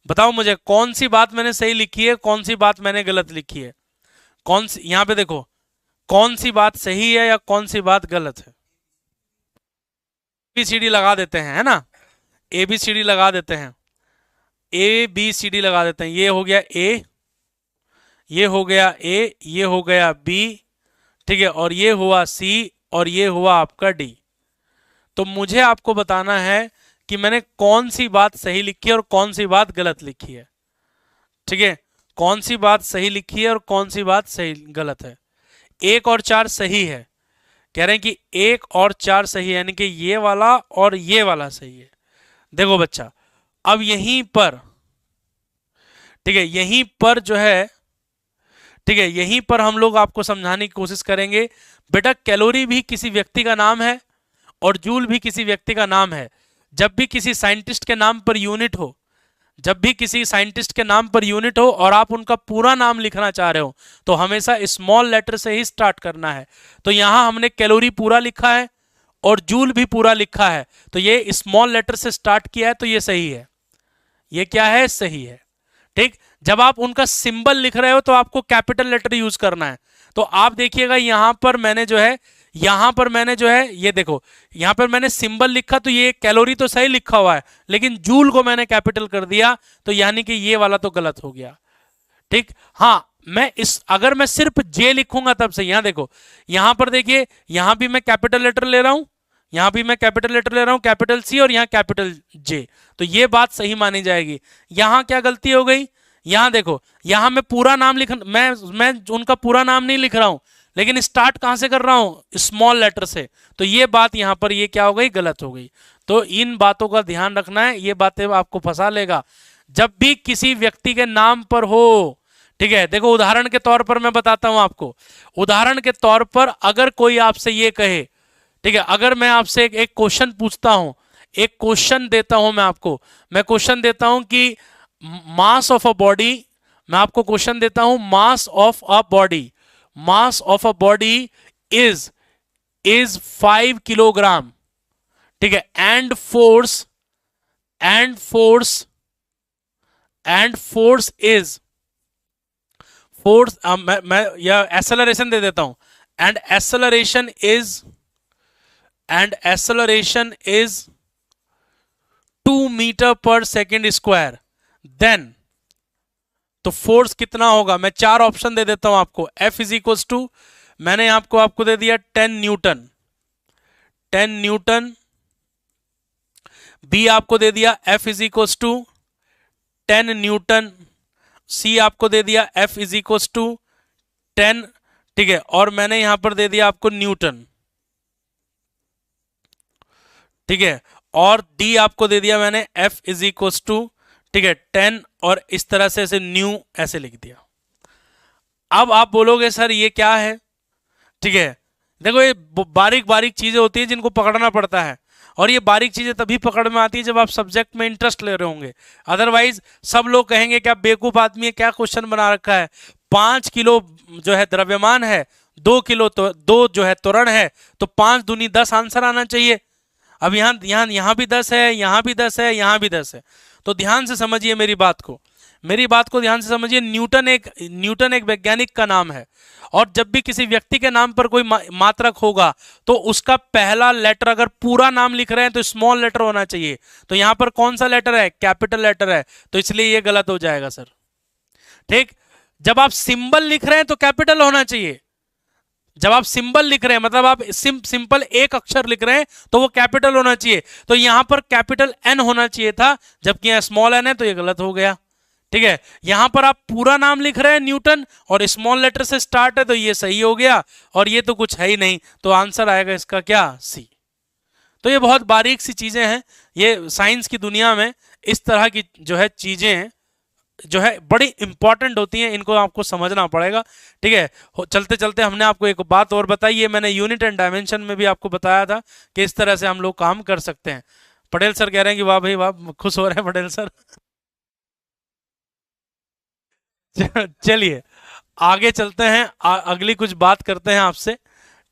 बताओ मुझे कौन सी बात मैंने सही लिखी है, कौन सी बात मैंने गलत लिखी है, कौन सी, यहां पे देखो कौन सी बात सही है या कौन सी बात गलत है। ABCD लगा देते हैं, है ना, ABCD लगा देते हैं, ABCD लगा देते हैं। ये हो गया A, ये हो गया A, ये हो गया B, ठीक है, और ये हुआ C, और ये हुआ आपका D। तो मुझे आपको बताना है कि मैंने कौन सी बात सही लिखी है और कौन सी बात गलत लिखी है, ठीक है। कौन सी बात सही लिखी है और कौन सी बात सही गलत है। 1 और 4 सही है, कह रहे हैं कि 1 और 4 सही है, यानी कि ये वाला और ये वाला सही है। देखो बच्चा, अब यहीं पर, ठीक है, यहीं पर जो है, ठीक है, यहीं पर हम लोग आपको समझाने की कोशिश करेंगे, बेटा कैलोरी भी किसी व्यक्ति का नाम है और जूल भी किसी व्यक्ति का नाम है। जब भी किसी साइंटिस्ट के नाम पर यूनिट हो, जब भी किसी साइंटिस्ट के नाम पर यूनिट हो और आप उनका पूरा नाम लिखना चाह रहे हो, तो हमेशा स्मॉल लेटर से ही स्टार्ट करना है। तो यहां हमने कैलोरी पूरा लिखा है और जूल भी पूरा लिखा है, तो ये स्मॉल लेटर से स्टार्ट किया है, तो ये सही है, ये क्या है, सही है, ठीक। जब आप उनका सिंबल लिख रहे हो तो आपको कैपिटल लेटर यूज करना है। तो आप देखिएगा यहां पर मैंने जो है, यहां पर मैंने जो है, ये देखो यहां पर मैंने सिंबल लिखा, तो ये कैलोरी तो सही लिखा हुआ है, लेकिन जूल को मैंने कैपिटल कर दिया, तो यानी कि ये वाला तो गलत हो गया, ठीक। हाँ, मैं अगर मैं सिर्फ जे लिखूंगा तब से, यहां देखो, यहां पर देखिए, यहां भी मैं कैपिटल लेटर ले रहा हूं, यहां भी मैं कैपिटल लेटर ले रहा हूं, कैपिटल सी, और यहां कैपिटल जे, तो ये बात सही मानी जाएगी। यहां क्या गलती हो गई, यहां देखो, यहां मैं पूरा नाम लिख, मैं उनका पूरा नाम नहीं लिख रहा हूं, लेकिन स्टार्ट कहां से कर रहा हूं, स्मॉल लेटर से, तो ये बात यहां पर ये क्या हो गई, गलत हो गई। तो इन बातों का ध्यान रखना है, ये बातें आपको फंसा लेगा जब भी किसी व्यक्ति के नाम पर हो, ठीक है। देखो उदाहरण के तौर पर मैं बताता हूं आपको, उदाहरण के तौर पर अगर कोई आपसे ये कहे, ठीक है, अगर मैं आपसे एक क्वेश्चन पूछता हूं, एक क्वेश्चन देता हूं मैं आपको, मैं क्वेश्चन देता हूं कि मास ऑफ अ बॉडी, मैं आपको क्वेश्चन देता हूं mass of a body, mass of a body is 5 kilogram, ठीक है, एंड फोर्स इज फोर्स, मैं या एक्सेलरेशन दे देता हूं, एंड एक्सेलरेशन इज 2 मीटर पर सेकेंड स्क्वायर, देन तो फोर्स कितना होगा। मैं 4 ऑप्शन दे देता हूं आपको। F इज इक्वल टू, मैंने आपको दे दिया 10 न्यूटन, 10 न्यूटन। B आपको दे दिया F is equal to 10 newton. C आपको दे दिया F इज इक्वल टू 10, ठीक है, और मैंने यहां पर दे दिया आपको न्यूटन, ठीक है। और डी आपको दे दिया मैंने F इज इक्व टू, ठीक है, 10, और इस तरह से ऐसे न्यू ऐसे लिख दिया। अब आप बोलोगे सर ये क्या है, ठीक है, देखो ये बारीक बारीक चीजें होती है जिनको पकड़ना पड़ता है, और ये बारीक चीजें तभी पकड़ में आती है जब आप सब्जेक्ट में इंटरेस्ट ले रहे होंगे। अदरवाइज सब लोग कहेंगे क्या बेवकूफ आदमी है, क्या क्वेश्चन बना रखा है, 5 किलो जो है द्रव्यमान है, 2 किलो तो 2 जो है त्वरण है, तो 5 दूनी 10 आंसर आना चाहिए। अब यहाँ भी 10 है, यहाँ भी 10 है, यहाँ भी 10 है। तो ध्यान से समझिए मेरी बात को, मेरी बात को ध्यान से समझिए। न्यूटन एक वैज्ञानिक का नाम है, और जब भी किसी व्यक्ति के नाम पर कोई मात्रक होगा तो उसका पहला लेटर, अगर पूरा नाम लिख रहे हैं तो स्मॉल लेटर होना चाहिए। तो यहां पर कौन सा लेटर है, कैपिटल लेटर है, तो इसलिए ये गलत हो जाएगा सर। ठीक, जब आप सिंबल लिख रहे हैं तो कैपिटल होना चाहिए। जब आप सिंबल लिख रहे हैं मतलब आप सिंपल एक अक्षर लिख रहे हैं तो वो कैपिटल होना चाहिए। तो यहां पर कैपिटल एन होना चाहिए था, जबकि यहां स्मॉल एन है, तो ये गलत हो गया। ठीक है, यहां पर आप पूरा नाम लिख रहे हैं न्यूटन और स्मॉल लेटर से स्टार्ट है, तो ये सही हो गया, और ये तो कुछ है ही नहीं, तो आंसर आएगा इसका क्या, सी। तो ये बहुत बारीक सी चीजें हैं, ये साइंस की दुनिया में इस तरह की जो है चीजें जो है बड़ी इंपॉर्टेंट होती हैं, इनको आपको समझना पड़ेगा। ठीक है, चलते चलते हमने आपको एक बात और बताई है, मैंने यूनिट एंड डायमेंशन में भी आपको बताया था कि इस तरह से हम लोग काम कर सकते हैं। पटेल सर कह रहे हैं कि वाह भाई वाह, खुश हो रहे हैं पटेल सर। चलिए आगे चलते हैं, अगली कुछ बात करते हैं आपसे।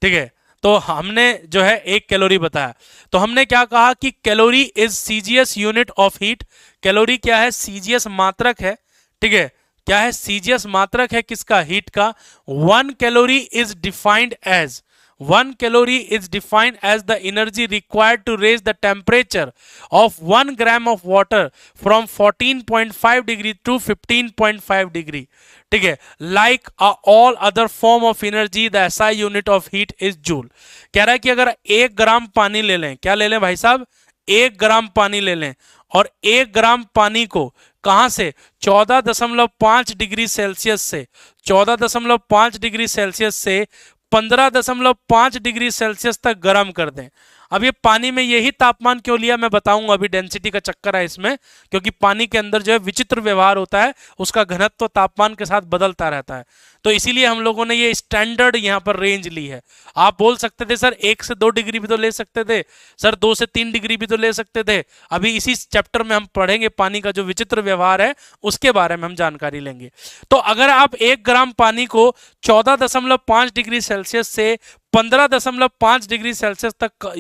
ठीक है, तो हमने जो है 1 कैलोरी बताया, तो हमने क्या कहा कि calorie is CGS unit of heat. Calorie क्या है, सीजीएस मात्रक है। ठीक है, क्या है, सीजीएस मात्रक है किसका, हीट का। 1 calorie is defined as 1 calorie is defined as the energy required to raise the temperature of 1 gram of water from 14.5 degree to 15.5 degree. ठीक है, like all other form of energy the SI unit of heat is joule. कह रहा है कि अगर 1 ग्राम पानी ले लें, क्या ले लें भाई साहब, 1 ग्राम पानी ले लें, और 1 ग्राम पानी को कहां से, 14.5 डिग्री सेल्सियस से 14.5 डिग्री सेल्सियस से 15.5 डिग्री सेल्सियस तक गर्म कर दें। अब ये पानी में यही तापमान क्यों लिया मैं बताऊंगा, अभी डेंसिटी का चक्कर है इसमें, क्योंकि पानी के अंदर जो है विचित्र व्यवहार होता है, उसका घनत्व तापमान के साथ बदलता रहता है, तो इसीलिए हम लोगों ने ये स्टैंडर्ड यहाँ पर रेंज ली है। आप बोल सकते थे सर 1 से 2 डिग्री भी तो ले सकते थे, सर 2 से 3 डिग्री भी तो ले सकते थे। अभी इसी चैप्टर में हम पढ़ेंगे पानी का जो विचित्र व्यवहार है उसके बारे में हम जानकारी लेंगे। तो अगर आप 1 ग्राम पानी को 14.5 डिग्री सेल्सियस से 15.5 डिग्री सेल्सियस तक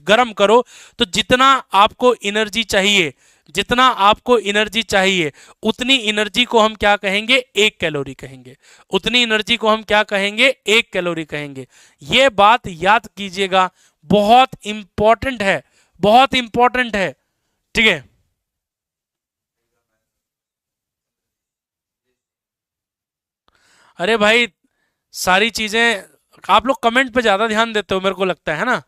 गर्म करो, तो जितना आपको एनर्जी चाहिए, जितना आपको एनर्जी चाहिए, उतनी एनर्जी को हम क्या कहेंगे, 1 कैलोरी कहेंगे। उतनी एनर्जी को हम क्या कहेंगे, 1 कैलोरी कहेंगे। ये बात याद कीजिएगा, बहुत इंपॉर्टेंट है, बहुत इंपॉर्टेंट है। ठीक है, अरे भाई सारी चीजें आप लोग कमेंट पे ज्यादा ध्यान देते हो मेरे को लगता है ना,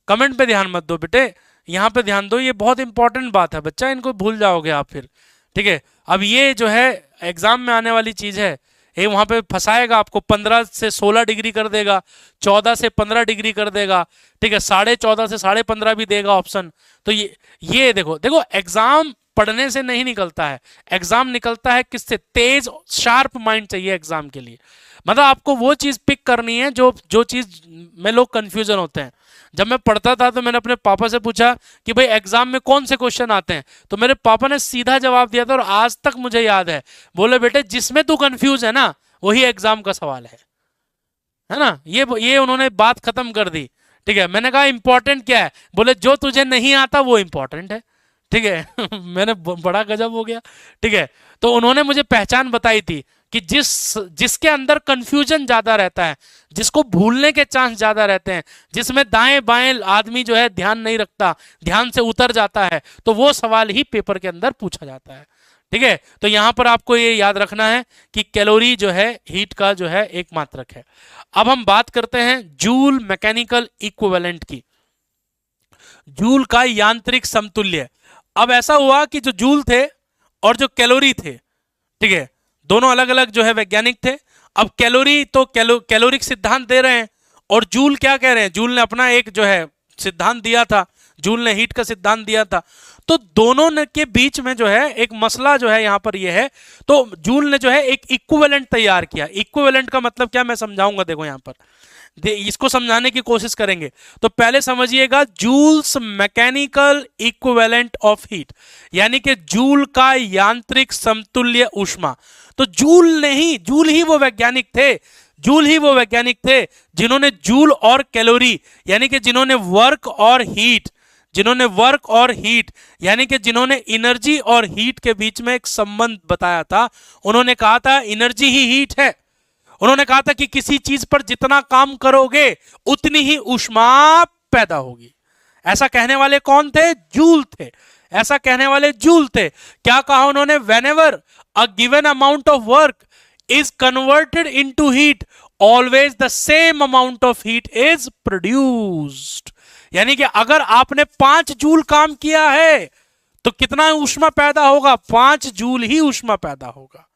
कमेंट पे ध्यान मत दो बेटे, यहाँ पे ध्यान दो, ये बहुत इंपॉर्टेंट बात है बच्चा, इनको भूल जाओगे आप फिर। ठीक है, अब ये जो है एग्जाम में आने वाली चीज है, ये वहां पे फंसाएगा आपको, 15 से 16 डिग्री कर देगा, 14 से 15 डिग्री कर देगा, ठीक है, 14.5 से 15.5 भी देगा ऑप्शन। तो ये देखो देखो, एग्जाम पढ़ने से नहीं निकलता है, एग्जाम निकलता है किससे, तेज शार्प माइंड चाहिए एग्जाम के लिए। मतलब आपको वो चीज पिक करनी है जो चीज में लोग कंफ्यूजन होते हैं। जब मैं पढ़ता था तो मैंने अपने पापा से पूछा कि भाई एग्जाम में कौन से क्वेश्चन आते हैं, तो मेरे पापा ने सीधा जवाब दिया था और आज तक मुझे याद है, बोले बेटे जिसमें तू कंफ्यूज है ना वही एग्जाम का सवाल है ना। ये उन्होंने बात खत्म कर दी। ठीक है, मैंने कहा इंपॉर्टेंट क्या है, बोले जो तुझे नहीं आता वो इंपॉर्टेंट है। ठीक है मैंने बड़ा गजब हो गया। ठीक है, तो उन्होंने मुझे पहचान बताई थी कि जिसके अंदर कंफ्यूजन ज्यादा रहता है, जिसको भूलने के चांस ज्यादा रहते हैं, जिसमें दाएं बाएं आदमी जो है ध्यान नहीं रखता, ध्यान से उतर जाता है, तो वो सवाल ही पेपर के अंदर पूछा जाता है। ठीक है, तो यहां पर आपको ये याद रखना है कि कैलोरी जो है हीट का जो है एक मात्रक है। अब हम बात करते हैं जूल मैकेनिकल इक्विवेलेंट की, जूल का यांत्रिक समतुल्य। अब ऐसा हुआ कि जो जूल थे और जो कैलोरी थे, ठीक है, दोनों अलग अलग जो है वैज्ञानिक थे। अब कैलोरी तो कैलोरिक सिद्धांत दे रहे हैं, और जूल क्या कह रहे हैं, जूल ने अपना एक जो है सिद्धांत दिया था जूल ने हीट का सिद्धांत दिया था। तो दोनों ने के बीच में जो है एक मसला जो है यहां पर ये है, तो जूल ने जो है एक इक्विवेलेंट तैयार किया। इक्विवेलेंट का मतलब क्या, मैं समझाऊंगा, देखो यहां पर इसको समझाने की कोशिश करेंगे। तो पहले समझिएगा Joule's mechanical equivalent of heat, यानी कि जूल का यांत्रिक समतुल्य ऊष्मा। तो जूल ही वो वैज्ञानिक थे, जूल ही वो वैज्ञानिक थे जिन्होंने जूल और कैलोरी, यानी कि जिन्होंने वर्क और हीट यानी कि जिन्होंने एनर्जी और हीट के बीच में एक संबंध बताया था। उन्होंने कहा था एनर्जी ही हीट है। उन्होंने कहा था कि किसी चीज पर जितना काम करोगे उतनी ही ऊष्मा पैदा होगी। ऐसा कहने वाले कौन थे? जूल थे। ऐसा कहने वाले जूल थे। क्या कहा उन्होंने? Whenever a given amount of work is converted into heat, always the same amount of heat is produced। यानी कि अगर आपने 5 जूल काम किया है तो कितना ऊष्मा पैदा होगा? 5 जूल ही ऊष्मा पैदा होगा।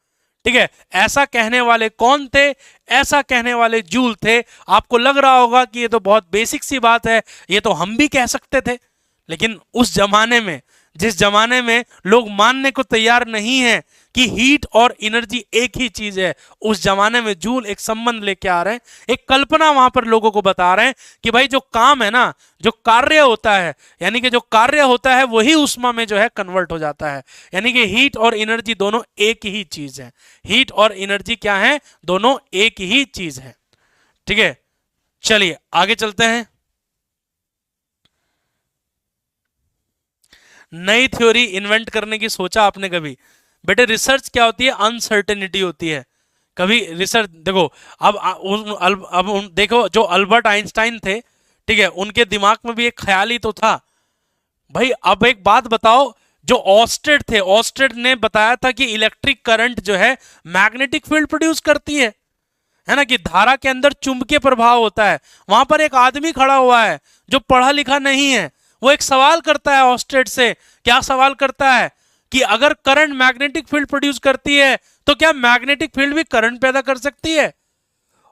ठीक है, ऐसा कहने वाले कौन थे? ऐसा कहने वाले जूल थे। आपको लग रहा होगा कि ये तो बहुत बेसिक सी बात है, ये तो हम भी कह सकते थे, लेकिन उस जमाने में, जिस जमाने में लोग मानने को तैयार नहीं है कि हीट और एनर्जी एक ही चीज है, उस जमाने में जूल एक संबंध लेके आ रहे हैं, एक कल्पना वहां पर लोगों को बता रहे हैं कि भाई जो काम है ना, जो कार्य होता है, यानी कि जो कार्य होता है वही ऊष्मा में जो है कन्वर्ट हो जाता है। यानी कि हीट और एनर्जी दोनों एक ही चीज है। हीट और एनर्जी क्या है? दोनों एक ही चीज है। ठीक है, चलिए आगे चलते हैं। नई थ्योरी इन्वेंट करने की सोचा आपने कभी? बेटे रिसर्च क्या होती है? अनसर्टेनिटी होती है। कभी रिसर्च देखो, अब देखो, जो अल्बर्ट आइंस्टाइन थे, ठीक है, उनके दिमाग में भी एक ख्याल ही तो था भाई। अब एक बात बताओ, जो ऑस्टेड थे, ऑस्टेड ने बताया था कि इलेक्ट्रिक करंट जो है मैग्नेटिक फील्ड प्रोड्यूस करती है ना, कि धारा के अंदर चुंबकीय प्रभाव होता है। वहां पर एक आदमी खड़ा हुआ है जो पढ़ा लिखा नहीं है, वो एक सवाल करता है ऑस्टेड से। क्या सवाल करता है? कि अगर करंट मैग्नेटिक फील्ड प्रोड्यूस करती है तो क्या मैग्नेटिक फील्ड भी करंट पैदा कर सकती है?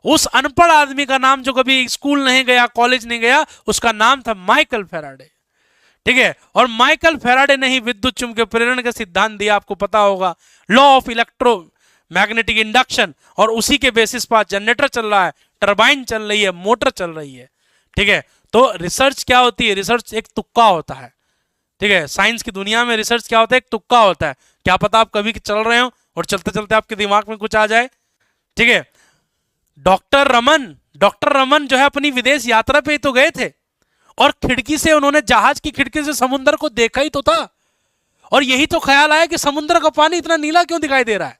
उस अनपढ़ आदमी का नाम, जो कभी स्कूल नहीं गया, कॉलेज नहीं गया, उसका नाम था माइकल फैराडे। ठीक है, और माइकल फैराडे ने ही विद्युत चुंबकीय प्रेरण का सिद्धांत दिया, आपको पता होगा, law of electro magnetic induction. और उसी के बेसिस पर जनरेटर चल रहा है, टरबाइन चल रही है, मोटर चल रही है। ठीक है, तो रिसर्च क्या होती है? रिसर्च एक तुक्का होता है। ठीक है, साइंस की दुनिया में रिसर्च क्या होता है? एक तुक्का होता है। क्या पता आप कभी चल रहे हो और चलते चलते आपके दिमाग में कुछ आ जाए। ठीक है, डॉक्टर रमन जो है अपनी विदेश यात्रा पे ही तो गए थे, और खिड़की से उन्होंने, जहाज की खिड़की से समुद्र को देखा ही तो था, और यही तो ख्याल आया कि समुद्र का पानी इतना नीला क्यों दिखाई दे रहा है।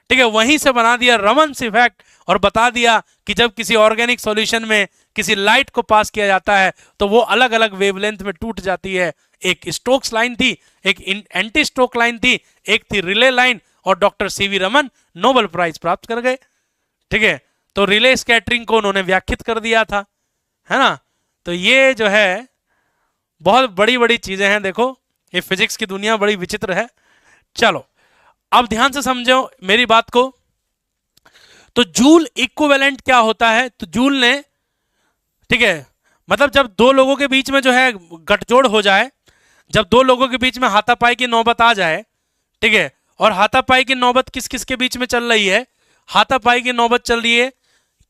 ठीक है, वहीं से बना दिया रमन्स इफेक्ट, और बता दिया कि जब किसी ऑर्गेनिक सॉल्यूशन में किसी लाइट को पास किया जाता है तो वो अलग अलग वेवलेंथ में टूट जाती है। एक स्टोक्स लाइन थी, एक एंटी स्टोक लाइन थी, एक थी रिले लाइन, और doctor C V Raman Nobel prize प्राप्त कर गए। ठीक है, तो रिले स्कैटरिंग को उन्होंने व्याख्यात कर दिया था, है ना। तो ये जो है बहुत बड़ी बड़ी चीजें हैं। देखो, ये फिजिक्स की दुनिया बड़ी विचित्र है। चलो अब ध्यान से समझो मेरी बात को। तो जूल इक्विवेलेंट क्या होता है? तो जूल ने, ठीक है, मतलब जब दो लोगों के बीच में जो है गठजोड़ हो जाए, जब दो लोगों के बीच में हाथापाई की नौबत आ जाए, ठीक है, और हाथापाई की नौबत किस किस के बीच में चल रही है? हाथापाई की नौबत चल रही है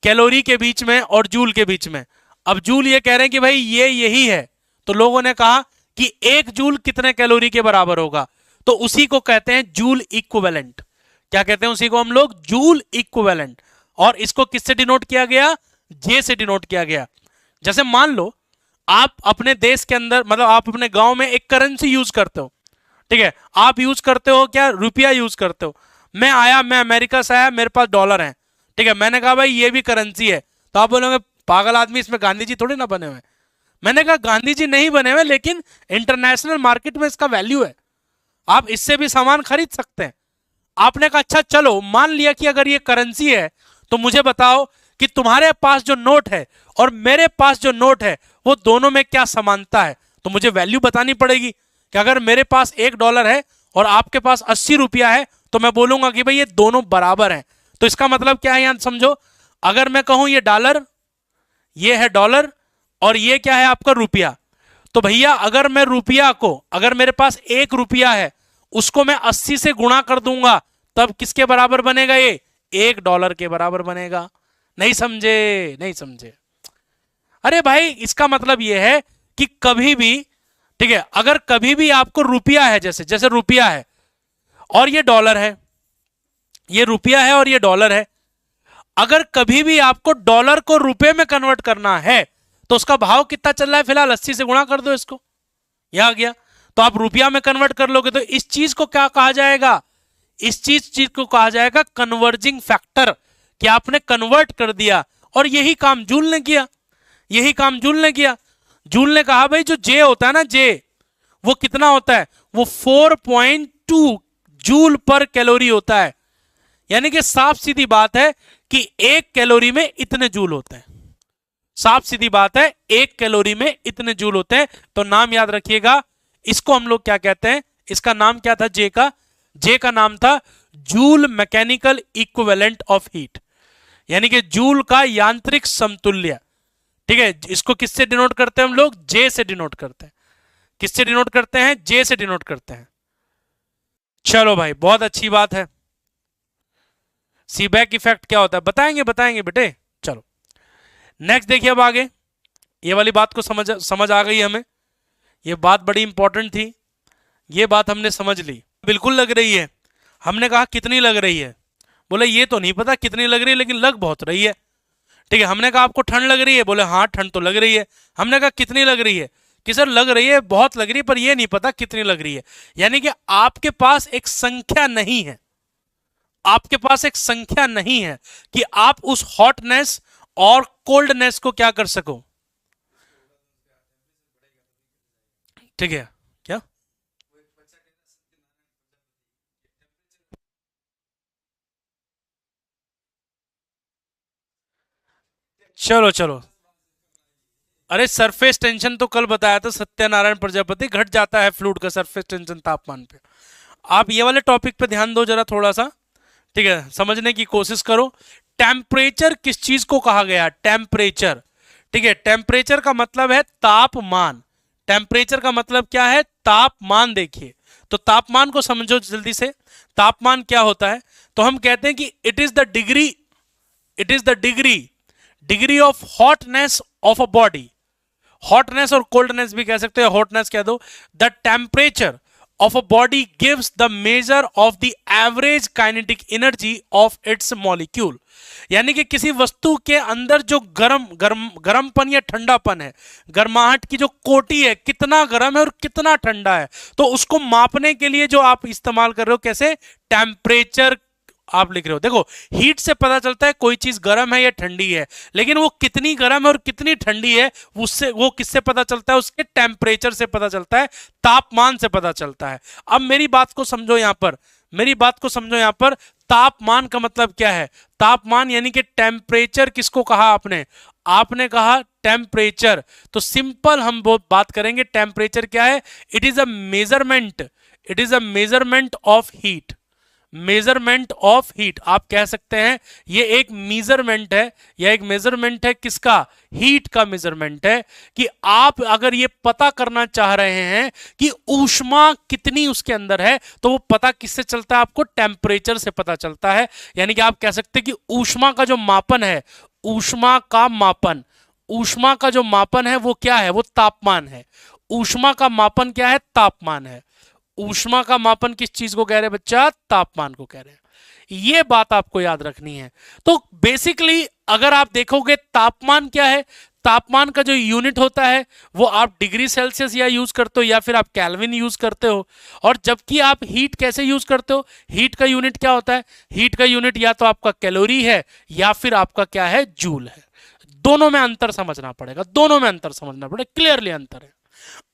कैलोरी के बीच में और जूल के बीच में। अब जूल ये कह रहे हैं कि भाई ये यही है, तो लोगों ने कहा कि 1 जूल कितने कैलोरी के बराबर होगा? तो उसी को कहते हैं जूल इक्विवेलेंट। क्या कहते हैं उसी को हम लोग? Joule equivalent. और इसको किससे डिनोट किया गया? जे से डिनोट किया गया। जैसे मान लो आप अपने देश के अंदर, मतलब आप अपने गांव में एक करेंसी यूज करते हो, ठीक है, आप यूज करते हो क्या? रुपया यूज करते हो। मैं अमेरिका से आया, मेरे पास डॉलर है, ठीक है, मैंने कहा भाई ये भी करेंसी है, तो आप बोलोगे पागल आदमी, इसमें गांधी जी थोड़ी ना बने हुए। मैंने कहा गांधी जी नहीं बने हुए, लेकिन इंटरनेशनल मार्केट में इसका वैल्यू है, आप इससे भी सामान खरीद सकते हैं। आपने कहा अच्छा चलो, मान लिया कि अगर ये करेंसी है, तो मुझे बताओ कि तुम्हारे पास जो नोट है और मेरे पास जो नोट है वो दोनों में क्या समानता है? तो मुझे वैल्यू बतानी पड़ेगी कि अगर मेरे पास $1 है और आपके पास 80 रुपया है, तो मैं बोलूंगा कि भाई ये दोनों बराबर हैं। तो इसका मतलब क्या है यहां समझो, अगर मैं कहूं ये डॉलर, ये है डॉलर, और ये क्या है आपका रुपया, तो भैया अगर मैं रुपया को, अगर मेरे पास 1 रुपया है, उसको मैं 80 से गुणा कर दूंगा, तब किसके बराबर बनेगा? ये $1 के बराबर बनेगा। नहीं समझे? नहीं समझे? अरे भाई इसका मतलब यह है कि कभी भी, ठीक है, अगर कभी भी आपको रुपया है, जैसे जैसे रुपया है और ये डॉलर है, ये रुपया है और ये डॉलर है, अगर कभी भी आपको डॉलर को रुपए में कन्वर्ट करना है तो उसका भाव कितना चल रहा है? फिलहाल 80 से गुणा कर दो इसको, यह आ गया। तो आप रुपया में कन्वर्ट कर लोगे तो इस चीज को क्या कहा जाएगा? इस चीज को कहा जाएगा कन्वर्जिंग फैक्टर, कि आपने कन्वर्ट कर दिया। और यही काम जूल ने किया, यही काम जूल ने किया। जूल ने कहा भाई जो जे होता है ना, जे, वो कितना होता है? वो 4.2 जूल पर कैलोरी होता है। यानी कि साफ सीधी बात है कि 1 कैलोरी में इतने जूल होते हैं। साफ सीधी बात है, 1 कैलोरी में इतने जूल होते हैं। तो नाम याद रखिएगा, इसको हम लोग क्या कहते हैं? इसका नाम क्या था? जे का, जे का नाम था joule mechanical equivalent of heat, यानी कि जूल का यांत्रिक समतुल्य। ठीक है, इसको किससे डिनोट करते हैं हम लोग? जे से डिनोट करते हैं। किससे डिनोट करते हैं? जे से डिनोट करते हैं। चलो भाई, बहुत अच्छी बात है। सीबैक इफेक्ट क्या होता है बताएंगे? बताएंगे बेटे। चलो नेक्स्ट देखिए, अब आगे ये वाली बात को समझ आ गई हमें। ये बात बड़ी इंपॉर्टेंट थी, ये बात हमने समझ ली। बिल्कुल लग रही है। हमने कहा कितनी लग रही है? बोले ये तो नहीं पता कितनी लग रही है, लेकिन लग बहुत रही है। ठीक है, हमने कहा आपको ठंड लग रही है? बोले हाँ ठंड तो लग रही है। हमने कहा कितनी लग रही है? कि सर लग रही है, बहुत लग रही है, पर ये नहीं पता कितनी लग रही है। यानी कि आपके पास एक संख्या नहीं है, आपके पास एक संख्या नहीं है कि आप उस हॉटनेस और कोल्डनेस को क्या कर सको। ठीक है, क्या? चलो चलो, अरे सरफेस टेंशन तो कल बताया था सत्यनारायण प्रजापति, घट जाता है फ्लूइड का सरफेस टेंशन तापमान पे। आप ये वाले टॉपिक पे ध्यान दो जरा थोड़ा सा, ठीक है, समझने की कोशिश करो। टेम्परेचर किस चीज को कहा गया? टेम्परेचर। ठीक है, टेम्परेचर का मतलब है तापमान। टेम्परेचर का मतलब क्या है? तापमान। देखिए, तो तापमान को समझो जल्दी से। तापमान क्या होता है? तो हम कहते हैं कि it is the degree, it is the degree of hotness of a body. Hotness और कोल्डनेस भी कह सकते हो, हॉटनेस कह दो। The temperature of a body gives the measure of the average kinetic energy of its molecule। यानी कि किसी वस्तु के अंदर जो गर्मपन या ठंडापन है, गर्माहट की जो कोटि है, कितना गर्म है और कितना ठंडा है, तो उसको मापने के लिए जो आप इस्तेमाल कर रहे हो, कैसे? टेम्परेचर आप लिख रहे हो। देखो, हीट से पता चलता है कोई चीज गर्म है या ठंडी है, लेकिन वो कितनी गर्म है और कितनी ठंडी है उससे, वो किससे पता चलता है? उसके टेम्परेचर से पता चलता है, तापमान से पता चलता है। अब मेरी बात को समझो यहां पर, मेरी बात को समझो यहां पर। तापमान का मतलब क्या है? तापमान यानी कि टेम्परेचर किसको कहा आपने? आपने कहा टेम्परेचर। तो सिंपल हम बात करेंगे, टेम्परेचर क्या है? It is a measurement, it is a measurement of heat. Measurement of heat आप कह सकते हैं, ये एक मेजरमेंट है, या एक मेजरमेंट है किसका? हीट का मेजरमेंट है। कि आप अगर ये पता करना चाह रहे हैं कि ऊष्मा कितनी उसके अंदर है, तो वो पता किससे चलता है? आपको टेम्परेचर से पता चलता है। यानी कि आप कह सकते हैं कि ऊष्मा का जो मापन है, ऊष्मा का मापन, ऊष्मा का जो मापन है वो क्या है? वो तापमान है। ऊष्मा का मापन क्या है? तापमान है। ऊष्मा का मापन किस चीज को कह रहे हैं बच्चा? तापमान को कह रहे हैं। ये बात आपको याद रखनी है। तो बेसिकली अगर आप देखोगे तापमान क्या है, तापमान का जो यूनिट होता है वो आप डिग्री सेल्सियस या यूज करते हो, या फिर आप केल्विन यूज करते हो। और जबकि आप हीट कैसे यूज करते हो? हीट का यूनिट क्या होता है? हीट का यूनिट या तो आपका कैलोरी है या फिर आपका क्या है? जूल है। दोनों में अंतर समझना पड़ेगा, दोनों में अंतर समझना पड़ेगा, क्लियरली अंतर है।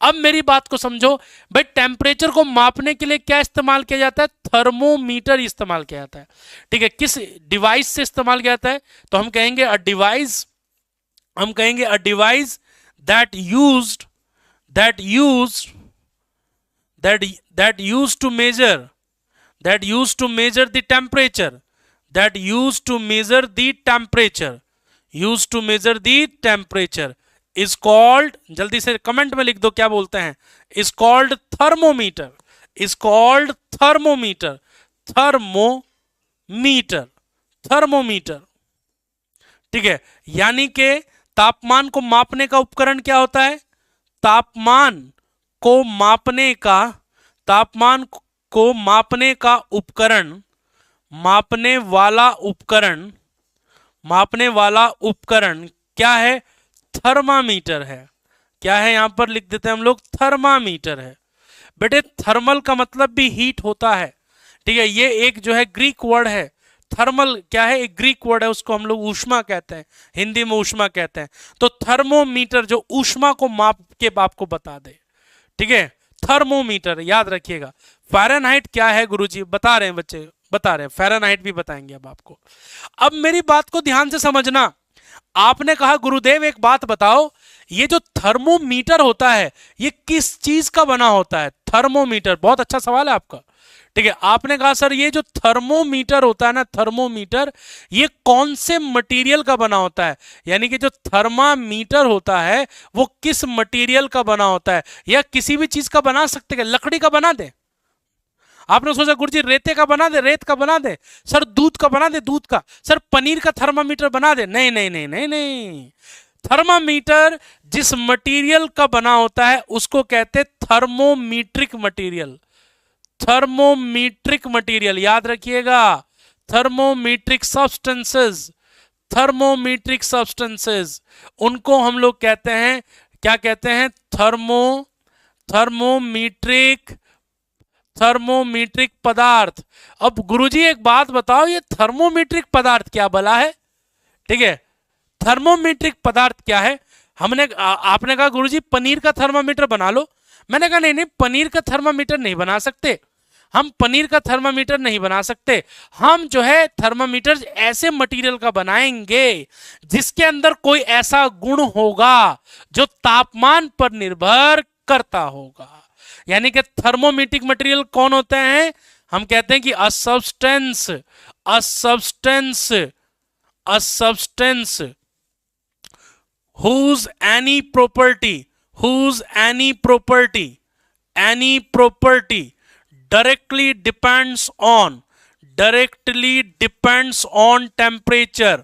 अब मेरी बात को समझो भाई, टेम्परेचर को मापने के लिए क्या इस्तेमाल किया जाता है? थर्मोमीटर इस्तेमाल किया जाता है। ठीक है, किस डिवाइस से इस्तेमाल किया जाता है? तो हम कहेंगे अ डिवाइस, हम कहेंगे a device that used to measure, that used to measure the temperature, that used to measure the temperature, used to measure the temperature is called, जल्दी से कमेंट में लिख दो क्या बोलते हैं, is called thermometer, is called thermometer, thermometer, thermometer. ठीक है, यानी कि तापमान को मापने का उपकरण क्या होता है, तापमान को मापने का, तापमान को मापने का उपकरण, मापने वाला उपकरण, मापने वाला उपकरण क्या है, थर्मामीटर है। क्या है, यहां पर लिख देते हैं हम लोग, थर्मामीटर है। बेटे थर्मल का मतलब भी हीट होता है। ठीक है, ये एक जो है ग्रीक वर्ड है, थर्मल क्या है, एक ग्रीक वर्ड है, उसको हम लोग ऊष्मा कहते हैं, हिंदी में ऊष्मा कहते हैं। तो थर्मोमीटर जो ऊष्मा को माप के आपको बता दे। ठीक है, थर्मोमीटर याद रखिएगा। फ़ारेनहाइट क्या है गुरुजी, बता रहे हैं बच्चे, बता रहे हैं, फ़ारेनहाइट भी बताएंगे अब आपको। अब मेरी बात को ध्यान से समझना, आपने कहा गुरुदेव एक बात बताओ, ये जो थर्मोमीटर होता है ये किस चीज का बना होता है, थर्मोमीटर, बहुत अच्छा सवाल है आपका। ठीक है, आपने कहा सर ये जो थर्मोमीटर होता है ना, थर्मोमीटर, ये कौन से मटेरियल का बना होता है, यानी कि जो थर्मामीटर होता है वो किस मटेरियल का बना होता है, या किसी भी चीज का बना सकते हैं, लकड़ी का बना दे। आपने सोचा गुरुजी रेते का बना दे, रेत का बना दे, सर दूध का बना दे, दूध का, सर पनीर का थर्मामीटर बना दे, नहीं नहीं नहीं नहीं नहीं। थर्मामीटर जिस मटेरियल का बना होता है उसको कहते थर्मोमीट्रिक मटेरियल, थर्मोमीट्रिक मटेरियल याद रखिएगा, थर्मोमीट्रिक सब्सटेंसेस, थर्मोमीट्रिक सब्सटेंसेस, उनको हम लोग कहते हैं, क्या कहते हैं, थर्मोमीट्रिक, थर्मोमीट्रिक पदार्थ। अब गुरुजी एक बात बताओ, ये थर्मोमीट्रिक पदार्थ क्या भला है। ठीक है, थर्मोमीट्रिक पदार्थ क्या है, हमने आपने कहा गुरुजी पनीर का थर्मामीटर बना लो, मैंने कहा नहीं नहीं, पनीर का थर्मामीटर नहीं बना सकते, हम पनीर का थर्मामीटर नहीं बना सकते। हम जो है थर्मामीटर ऐसे मटेरियल का बनाएंगे जिसके अंदर कोई ऐसा गुण होगा जो तापमान पर निर्भर करता होगा। यानी कि थर्मोमीट्रिक मटेरियल कौन होते हैं, हम कहते हैं कि a substance, a substance, a substance whose any property, whose any property, any property directly depends on, directly depends on temperature,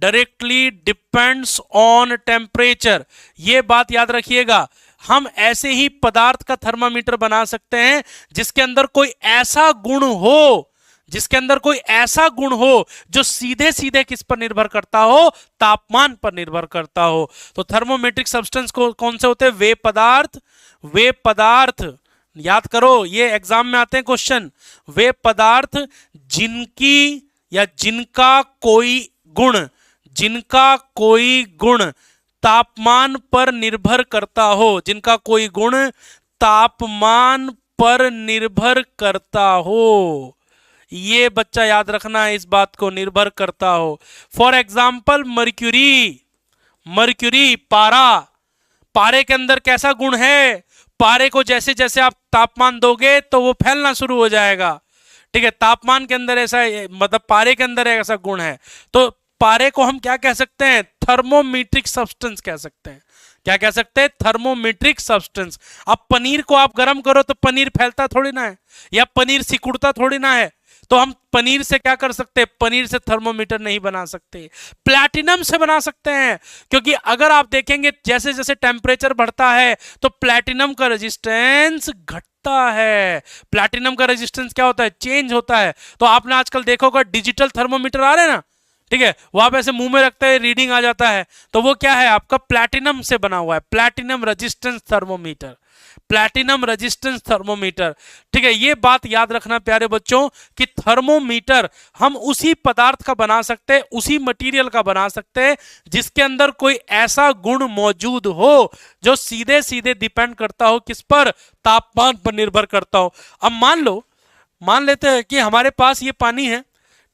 directly depends on temperature। ये बात याद रखिएगा, हम ऐसे ही पदार्थ का थर्मामीटर बना सकते हैं जिसके अंदर कोई ऐसा गुण हो, जिसके अंदर कोई ऐसा गुण हो जो सीधे सीधे किस पर निर्भर करता हो, तापमान पर निर्भर करता हो। तो थर्मोमेट्रिक सब्सटेंस को कौन से होते हैं, वे पदार्थ, वे पदार्थ, याद करो ये एग्जाम में आते हैं क्वेश्चन, वे पदार्थ जिनकी या जिनका कोई गुण, जिनका कोई गुण तापमान पर निर्भर करता हो, जिनका कोई गुण तापमान पर निर्भर करता हो। ये बच्चा याद रखना है इस बात को, निर्भर करता हो। फॉर एग्जाम्पल मर्क्यूरी, मर्क्यूरी पारा, पारे के अंदर कैसा गुण है, पारे को जैसे जैसे आप तापमान दोगे तो वो फैलना शुरू हो जाएगा। ठीक है, तापमान के अंदर ऐसा, मतलब पारे के अंदर ऐसा गुण है, तो पारे को हम क्या कह सकते हैं, थर्मोमीट्रिक सब्सटेंस कह सकते हैं। क्या कह सकते हैं, थर्मोमीट्रिक सब्सटेंस। अब पनीर को आप गर्म करो तो पनीर फैलता थोड़ी ना है, या पनीर सिकुड़ता थोड़ी ना है, तो हम पनीर से क्या कर सकते हैं, पनीर से थर्मोमीटर नहीं बना सकते, प्लैटिनम से बना सकते हैं। क्योंकि अगर आप देखेंगे जैसे जैसे टेम्परेचर बढ़ता है तो प्लैटिनम का रेजिस्टेंस घटता है। प्लैटिनम का रेजिस्टेंस क्या होता है, चेंज होता है। तो आपने आजकल देखा होगा डिजिटल थर्मोमीटर आ रहे हैं ना, ठीक है, वहां पे ऐसे मुंह में रखते हैं, रीडिंग आ जाता है, तो वो क्या है, आपका प्लैटिनम से बना हुआ है, platinum resistance thermometer, platinum resistance thermometer. ठीक है, ये बात याद रखना प्यारे बच्चों कि थर्मोमीटर हम उसी पदार्थ का बना सकते हैं, उसी मटेरियल का बना सकते हैं जिसके अंदर कोई ऐसा गुण मौजूद हो जो सीधे सीधे डिपेंड करता हो किस पर, तापमान पर निर्भर करता हो। अब मान लेते हैं कि हमारे पास ये पानी है,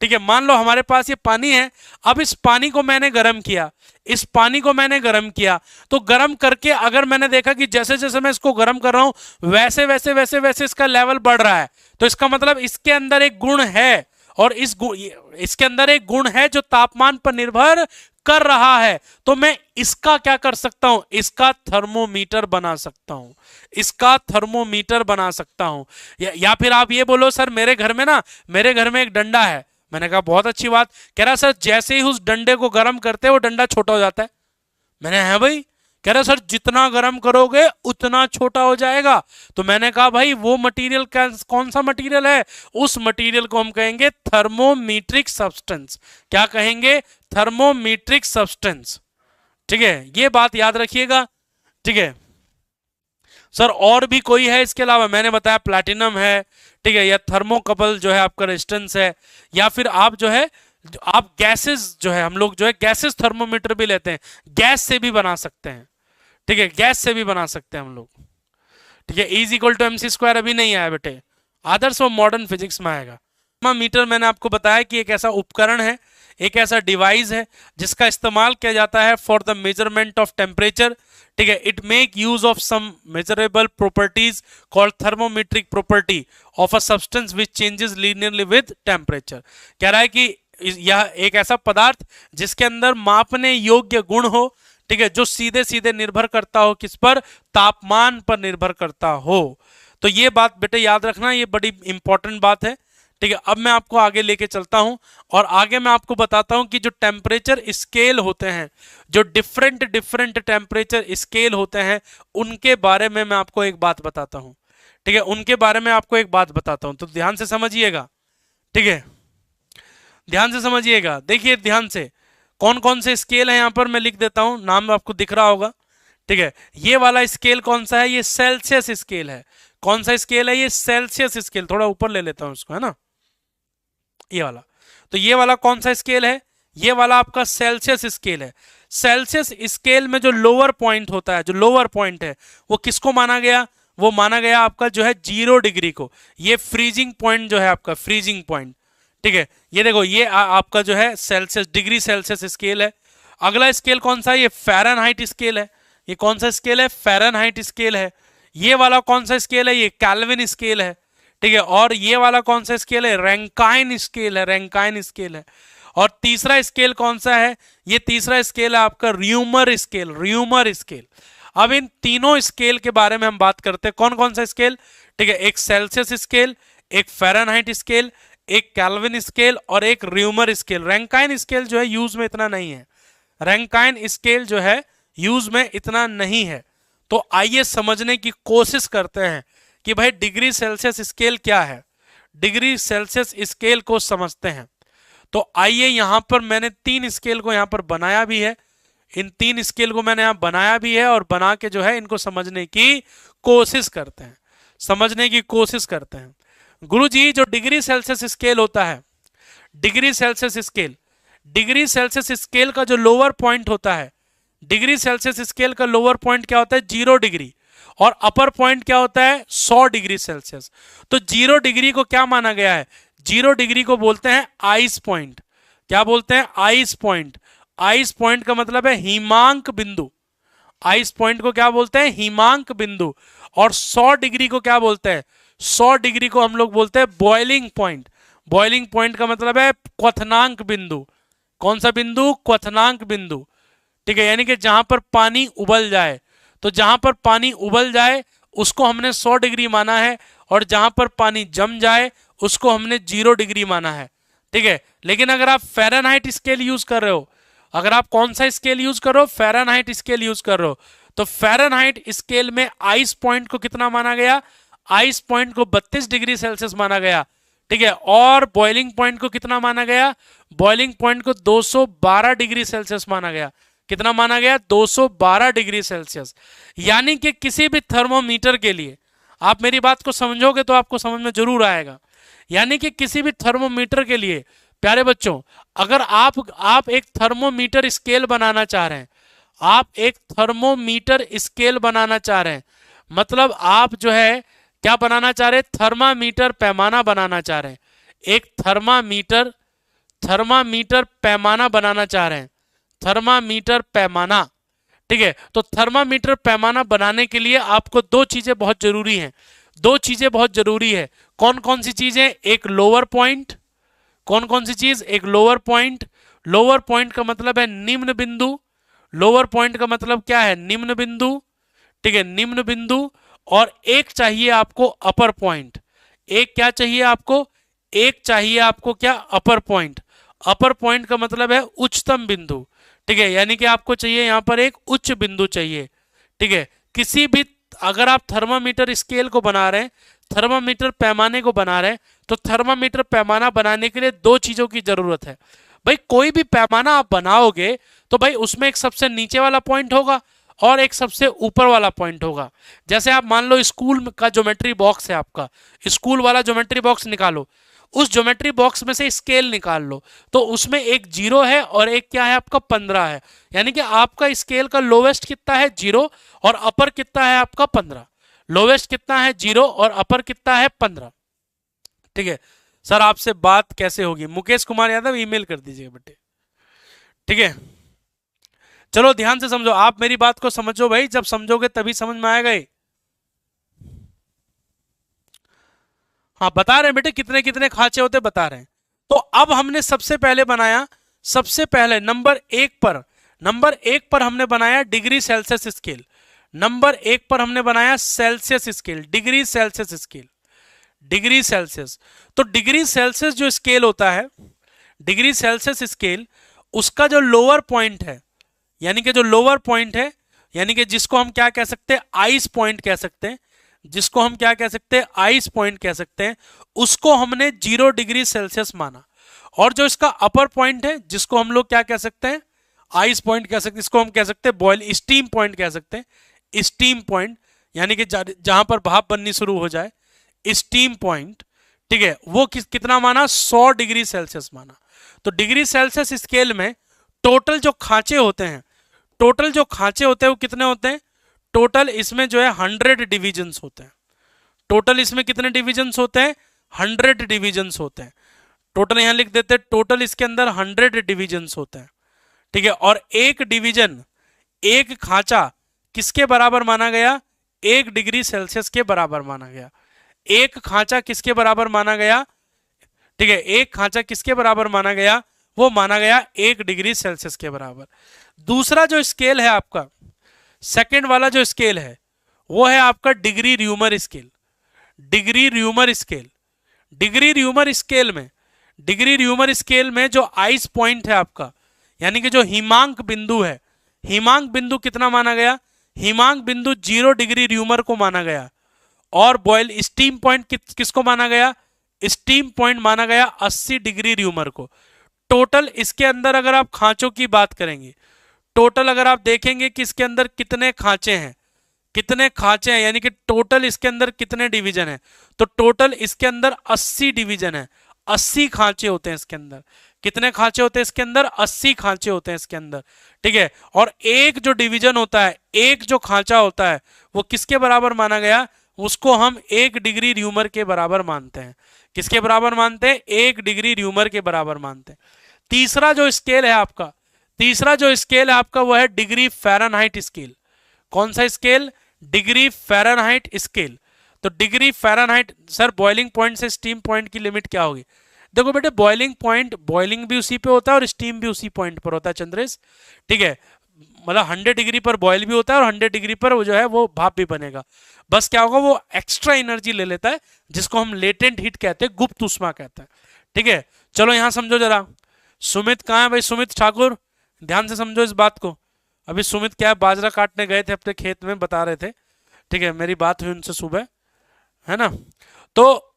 ठीक है, मान लो हमारे पास ये पानी है। अब इस पानी को मैंने गर्म किया, इस पानी को मैंने गर्म किया, तो गर्म करके अगर मैंने देखा कि जैसे जैसे मैं इसको गर्म कर रहा हूं वैसे वैसे वैसे वैसे इसका लेवल बढ़ रहा है, तो इसका मतलब इसके अंदर एक गुण है, और इसके अंदर एक गुण है जो तापमान पर निर्भर कर रहा है तो मैं इसका क्या कर सकता हूं, इसका थर्मोमीटर बना सकता हूं, इसका थर्मोमीटर बना सकता हूं। या फिर आप ये बोलो सर मेरे घर में एक डंडा है। मैंने कहा बहुत अच्छी बात। कह रहा सर जैसे ही उस डंडे को गर्म करते हैं वो डंडा छोटा हो जाता है। मैंने है भाई। कह रहा सर जितना गर्म करोगे उतना छोटा हो जाएगा। तो मैंने कहा भाई वो मटेरियल कौन सा मटेरियल है, उस मटेरियल को हम कहेंगे थर्मोमीट्रिक सब्सटेंस। क्या कहेंगे, थर्मोमीट्रिक सब्सटेंस। ठीक है, ये बात याद रखिएगा। ठीक है सर और भी कोई है इसके अलावा, मैंने बताया प्लैटिनम है, ठीक है, या थर्मोकपल जो है आपका रेजिस्टेंस है, या फिर आप जो है आप गैसेस जो है हम लोग जो है गैसेस थर्मोमीटर भी लेते हैं, गैस से भी बना सकते हैं। ठीक है, गैस से भी बना सकते हैं हम लोग। ठीक है, is equal to MC square अभी नहीं आया बेटे, आदर्श वो मॉडर्न फिजिक्स में आएगा। थर्मामीटर मैंने आपको बताया कि एक ऐसा उपकरण है, एक ऐसा डिवाइस है जिसका इस्तेमाल किया जाता है for the measurement of temperature. ठीक है, it make use of some measurable properties called thermometric property of a substance which changes linearly with temperature. कह रहा है कि यह एक ऐसा पदार्थ जिसके अंदर मापने योग्य गुण हो, ठीक है, जो सीधे सीधे निर्भर करता हो किस पर, तापमान पर निर्भर करता हो। तो ये बात बेटे याद रखना, ये बड़ी इंपॉर्टेंट बात है। ठीक है, अब मैं आपको आगे लेके चलता हूं और आगे मैं आपको बताता हूं कि जो टेम्परेचर स्केल होते हैं, जो डिफरेंट डिफरेंट टेम्परेचर स्केल होते हैं, उनके बारे में मैं आपको एक बात बताता हूं। ठीक है, उनके बारे में आपको एक बात बताता हूं, तो ध्यान से समझिएगा। ठीक है, ध्यान से समझिएगा। देखिए ध्यान से, कौन कौन से स्केल है यहां पर मैं लिख देता हूं, नाम आपको दिख रहा होगा। ठीक है, ये वाला स्केल कौन सा है, ये सेल्सियस स्केल है। कौन सा स्केल है, ये सेल्सियस स्केल। थोड़ा ऊपर ले लेता हूं इसको, है ना, ये वाला। तो ये वाला कौन सा स्केल है, ये वाला आपका सेल्सियस स्केल है। सेल्सियस स्केल में जो लोअर पॉइंट होता है, जो लोअर पॉइंट है, वो किसको माना गया, वो माना गया आपका जो है 0 डिग्री को। ये फ्रीजिंग पॉइंट जो है आपका, फ्रीजिंग पॉइंट। ठीक है, ये देखो ये आपका जो है सेल्सियस, डिग्री सेल्सियस स्केल है। अगला स्केल कौन सा है, ये फ़ारेनहाइट स्केल है। ये कौन सा स्केल है, फ़ारेनहाइट स्केल है। ये वाला कौन सा स्केल है, ये केल्विन स्केल है। ठीक है, और ये वाला कौन सा स्केल है, रैंकाइन स्केल है, रैंकाइन स्केल है। और तीसरा स्केल कौन सा है, ये तीसरा स्केल है आपका र्यूमर स्केल, र्यूमर स्केल। अब इन तीनों स्केल के बारे में हम बात करते हैं। कौन कौन सा स्केल, ठीक है, एक सेल्सियस स्केल, एक फ़ारेनहाइट स्केल, एक केल्विन स्केल और एक र्यूमर स्केल। रैंकाइन स्केल जो है यूज में इतना नहीं है, रैंकाइन स्केल जो है यूज में इतना नहीं है। तो आइए समझने की कोशिश करते हैं कि भाई डिग्री सेल्सियस स्केल क्या है, डिग्री सेल्सियस स्केल को समझते हैं। तो आइए यहां पर मैंने 3 स्केल को यहां पर बनाया भी है, इन 3 स्केल को मैंने यहां बनाया भी है और बना के जो है इनको समझने की कोशिश करते हैं, समझने की कोशिश करते हैं। गुरुजी जो डिग्री सेल्सियस स्केल होता है, degree Celsius scale, degree Celsius scale का जो लोअर पॉइंट होता है, डिग्री सेल्सियस स्केल का लोअर पॉइंट क्या होता है, 0 डिग्री, और अपर पॉइंट क्या होता है, 100 डिग्री सेल्सियस। तो 0 डिग्री को क्या माना गया है, 0 डिग्री को बोलते हैं आइस पॉइंट। क्या बोलते हैं, आइस पॉइंट। आइस पॉइंट का मतलब है हिमांक बिंदु। आइस पॉइंट को क्या बोलते हैं, हिमांक बिंदु। और 100 डिग्री को क्या बोलते हैं, 100 डिग्री को हम लोग बोलते हैं बॉइलिंग पॉइंट। बॉइलिंग पॉइंट का मतलब है क्वथनांक बिंदु। कौन सा बिंदु, क्वथनांक बिंदु। ठीक है, यानी कि जहां पर पानी उबल जाए, तो जहां पर पानी उबल जाए उसको हमने 100 डिग्री माना है, और जहां पर पानी जम जाए उसको हमने 0 डिग्री माना है। ठीक है, लेकिन अगर आप फ़ारेनहाइट स्केल यूज कर रहे हो, अगर आप कौन सा स्केल यूज कर रहे हो, फ़ारेनहाइट स्केल यूज कर रहे हो, तो फ़ारेनहाइट स्केल में आइस पॉइंट को कितना माना गया, आइस पॉइंट को 32 डिग्री सेल्सियस माना गया। ठीक है, और बॉइलिंग पॉइंट को कितना माना गया, बॉइलिंग पॉइंट को 212 डिग्री सेल्सियस माना गया। कितना माना गया, 212 डिग्री सेल्सियस। यानी कि किसी भी थर्मोमीटर के लिए, आप मेरी बात को समझोगे तो आपको समझ में जरूर आएगा। यानी कि किसी भी थर्मोमीटर के लिए प्यारे बच्चों, अगर आप एक थर्मोमीटर स्केल बनाना चाह रहे हैं, आप एक थर्मोमीटर स्केल बनाना चाह रहे हैं, मतलब आप जो है क्या बनाना चाह रहे हैं, थर्मामीटर पैमाना बनाना चाह रहे हैं। एक थर्मामीटर पैमाना बनाना चाह रहे हैं, थर्मामीटर पैमाना। ठीक है, तो थर्मामीटर पैमाना बनाने के लिए आपको 2 चीजें बहुत जरूरी हैं, 2 चीजें बहुत जरूरी है। कौन कौन सी चीजें, एक लोअर पॉइंट, कौन कौन सी चीज, एक लोअर पॉइंट, लोअर पॉइंट का मतलब है निम्न बिंदु, लोअर पॉइंट का मतलब क्या है, निम्न बिंदु, ठीक है, निम्न बिंदु। और एक चाहिए आपको अपर पॉइंट, एक क्या चाहिए आपको, एक चाहिए आपको क्या, अपर पॉइंट। अपर पॉइंट का मतलब है उच्चतम बिंदु, ठीक है, यानी कि आपको चाहिए यहां पर एक उच्च बिंदु चाहिए, ठीक है। किसी भी, अगर आप थर्मामीटर स्केल को बना रहे हैं, थर्मामीटर पैमाने को बना रहे हैं, तो थर्मामीटर पैमाना बनाने के लिए दो चीजों की जरूरत है। भाई कोई भी पैमाना आप बनाओगे तो भाई उसमें एक सबसे नीचे वाला पॉइंट होगा और एक सबसे ऊपर वाला पॉइंट होगा। जैसे आप मान लो स्कूल का ज्योमेट्री बॉक्स है आपका, स्कूल वाला ज्योमेट्री बॉक्स निकालो, उस ज्योमेट्री बॉक्स में से स्केल निकाल लो, तो उसमें एक 0 है और एक क्या है आपका 15 है, यानी कि आपका स्केल का लोवेस्ट कितना है 0 और अपर कितना है आपका 15। लोवेस्ट कितना है 0 और अपर कितना है 15, ठीक है। सर आपसे बात कैसे होगी, मुकेश कुमार यादव ईमेल कर दीजिए बेटे, ठीक है। चलो ध्यान से समझो, आप मेरी बात को समझो भाई, जब समझोगे तभी समझ में आएगा ये। हाँ बता रहे हैं बेटे कितने कितने खांचे होते बता रहे हैं। तो अब हमने सबसे पहले बनाया, सबसे पहले नंबर एक पर हमने बनाया डिग्री सेल्सियस स्केल, नंबर एक पर हमने बनाया Celsius scale, degree Celsius scale, degree Celsius. तो डिग्री सेल्सियस जो स्केल होता है, डिग्री सेल्सियस स्केल, उसका जो लोअर पॉइंट है, यानी कि जो लोअर पॉइंट है, यानी कि जिसको हम क्या कह सकते हैं, आइस पॉइंट कह सकते हैं, जिसको हम क्या कह सकते हैं, आइस पॉइंट कह सकते हैं, उसको हमने 0 डिग्री सेल्सियस माना। और जो इसका अपर पॉइंट है, जिसको हम लोग क्या कह सकते हैं, आइस पॉइंट कह सकते हैं, इसको हम कह सकते हैं बॉयल स्टीम पॉइंट कह सकते हैं, स्टीम पॉइंट, यानी कि जहां पर भाप बननी शुरू हो जाए, स्टीम पॉइंट, ठीक है, वो कितना माना, 100 डिग्री सेल्सियस माना। तो डिग्री सेल्सियस स्केल में टोटल जो खांचे होते हैं, टोटल जो खांचे होते हैं वो कितने होते हैं, टोटल इसमें जो है 100 डिविजन्स होते हैं। टोटल इसमें कितने डिविजन्स होते हैं, 100 डिविजन्स होते हैं। टोटल यहां लिख देते हैं, टोटल इसके अंदर 100 डिविजन्स होते हैं, ठीक है। और एक डिवीजन, एक खांचा किसके बराबर माना गया, 1 डिग्री सेल्सियस के बराबर माना गया। एक खांचा किसके बराबर माना गया, ठीक है, एक खांचा किसके बराबर माना गया, वो माना गया 1 डिग्री सेल्सियस के बराबर। दूसरा जो स्केल है आपका, सेकंड वाला जो स्केल है, वो है आपका degree rumour scale, degree rumour scale. Degree rumour scale में, डिग्री र्यूमर स्केल में जो आइस पॉइंट है आपका, यानी कि जो हिमांक बिंदु है, हिमांक बिंदु कितना माना गया, हिमांक बिंदु 0 डिग्री र्यूमर को माना गया। और बॉयल स्टीम पॉइंट किसको माना गया, स्टीम पॉइंट माना गया 80 डिग्री र्यूमर को। टोटल इसके अंदर अगर आप खांचों की बात करेंगे, टोटल अगर आप देखेंगे कि इसके अंदर कितने खांचे हैं, कितने खांचे हैं, यानी कि टोटल इसके अंदर कितने डिवीजन है, तो टोटल इसके अंदर 80 डिवीजन है, 80 खांचे होते हैं इसके अंदर। कितने खांचे होते हैं इसके अंदर, 80 खांचे होते हैं इसके अंदर, ठीक है। और एक जो डिवीजन होता है, एक जो खांचा होता है, वो किसके बराबर माना गया, उसको हम 1 डिग्री र्यूमर के बराबर मानते हैं। किसके बराबर मानते हैं, 1 डिग्री र्यूमर के बराबर मानते हैं। तीसरा जो स्केल है आपका, तीसरा जो स्केल है आपका, वो है डिग्री फ़ारेनहाइट स्केल। कौन सा स्केल, डिग्री फ़ारेनहाइट स्केल। तो degree Fahrenheit, sir boiling point से स्टीम पॉइंट की लिमिट क्या होगी, देखो बेटे बॉइलिंग पॉइंट, बॉइलिंग भी उसी पे होता है और स्टीम भी उसी पॉइंट पर होता है चंद्रेश, ठीक है। मतलब 100 डिग्री पर बॉयल भी होता है और 100 डिग्री पर वो जो है वो भाप भी बनेगा। बस क्या होगा, वो एक्स्ट्रा एनर्जी ले लेता है, जिसको हम लेटेंट हीट कहते हैं, गुप्त ऊष्मा कहते हैं, ठीक है। चलो यहां समझो जरा, सुमित कहाँ है भाई, सुमित ठाकुर, ध्यान से समझो इस बात को। अभी सुमित क्या है, बाजरा काटने गए थे अपने खेत में, बता रहे थे, ठीक है, मेरी बात हुई उनसे सुबह, है ना। तो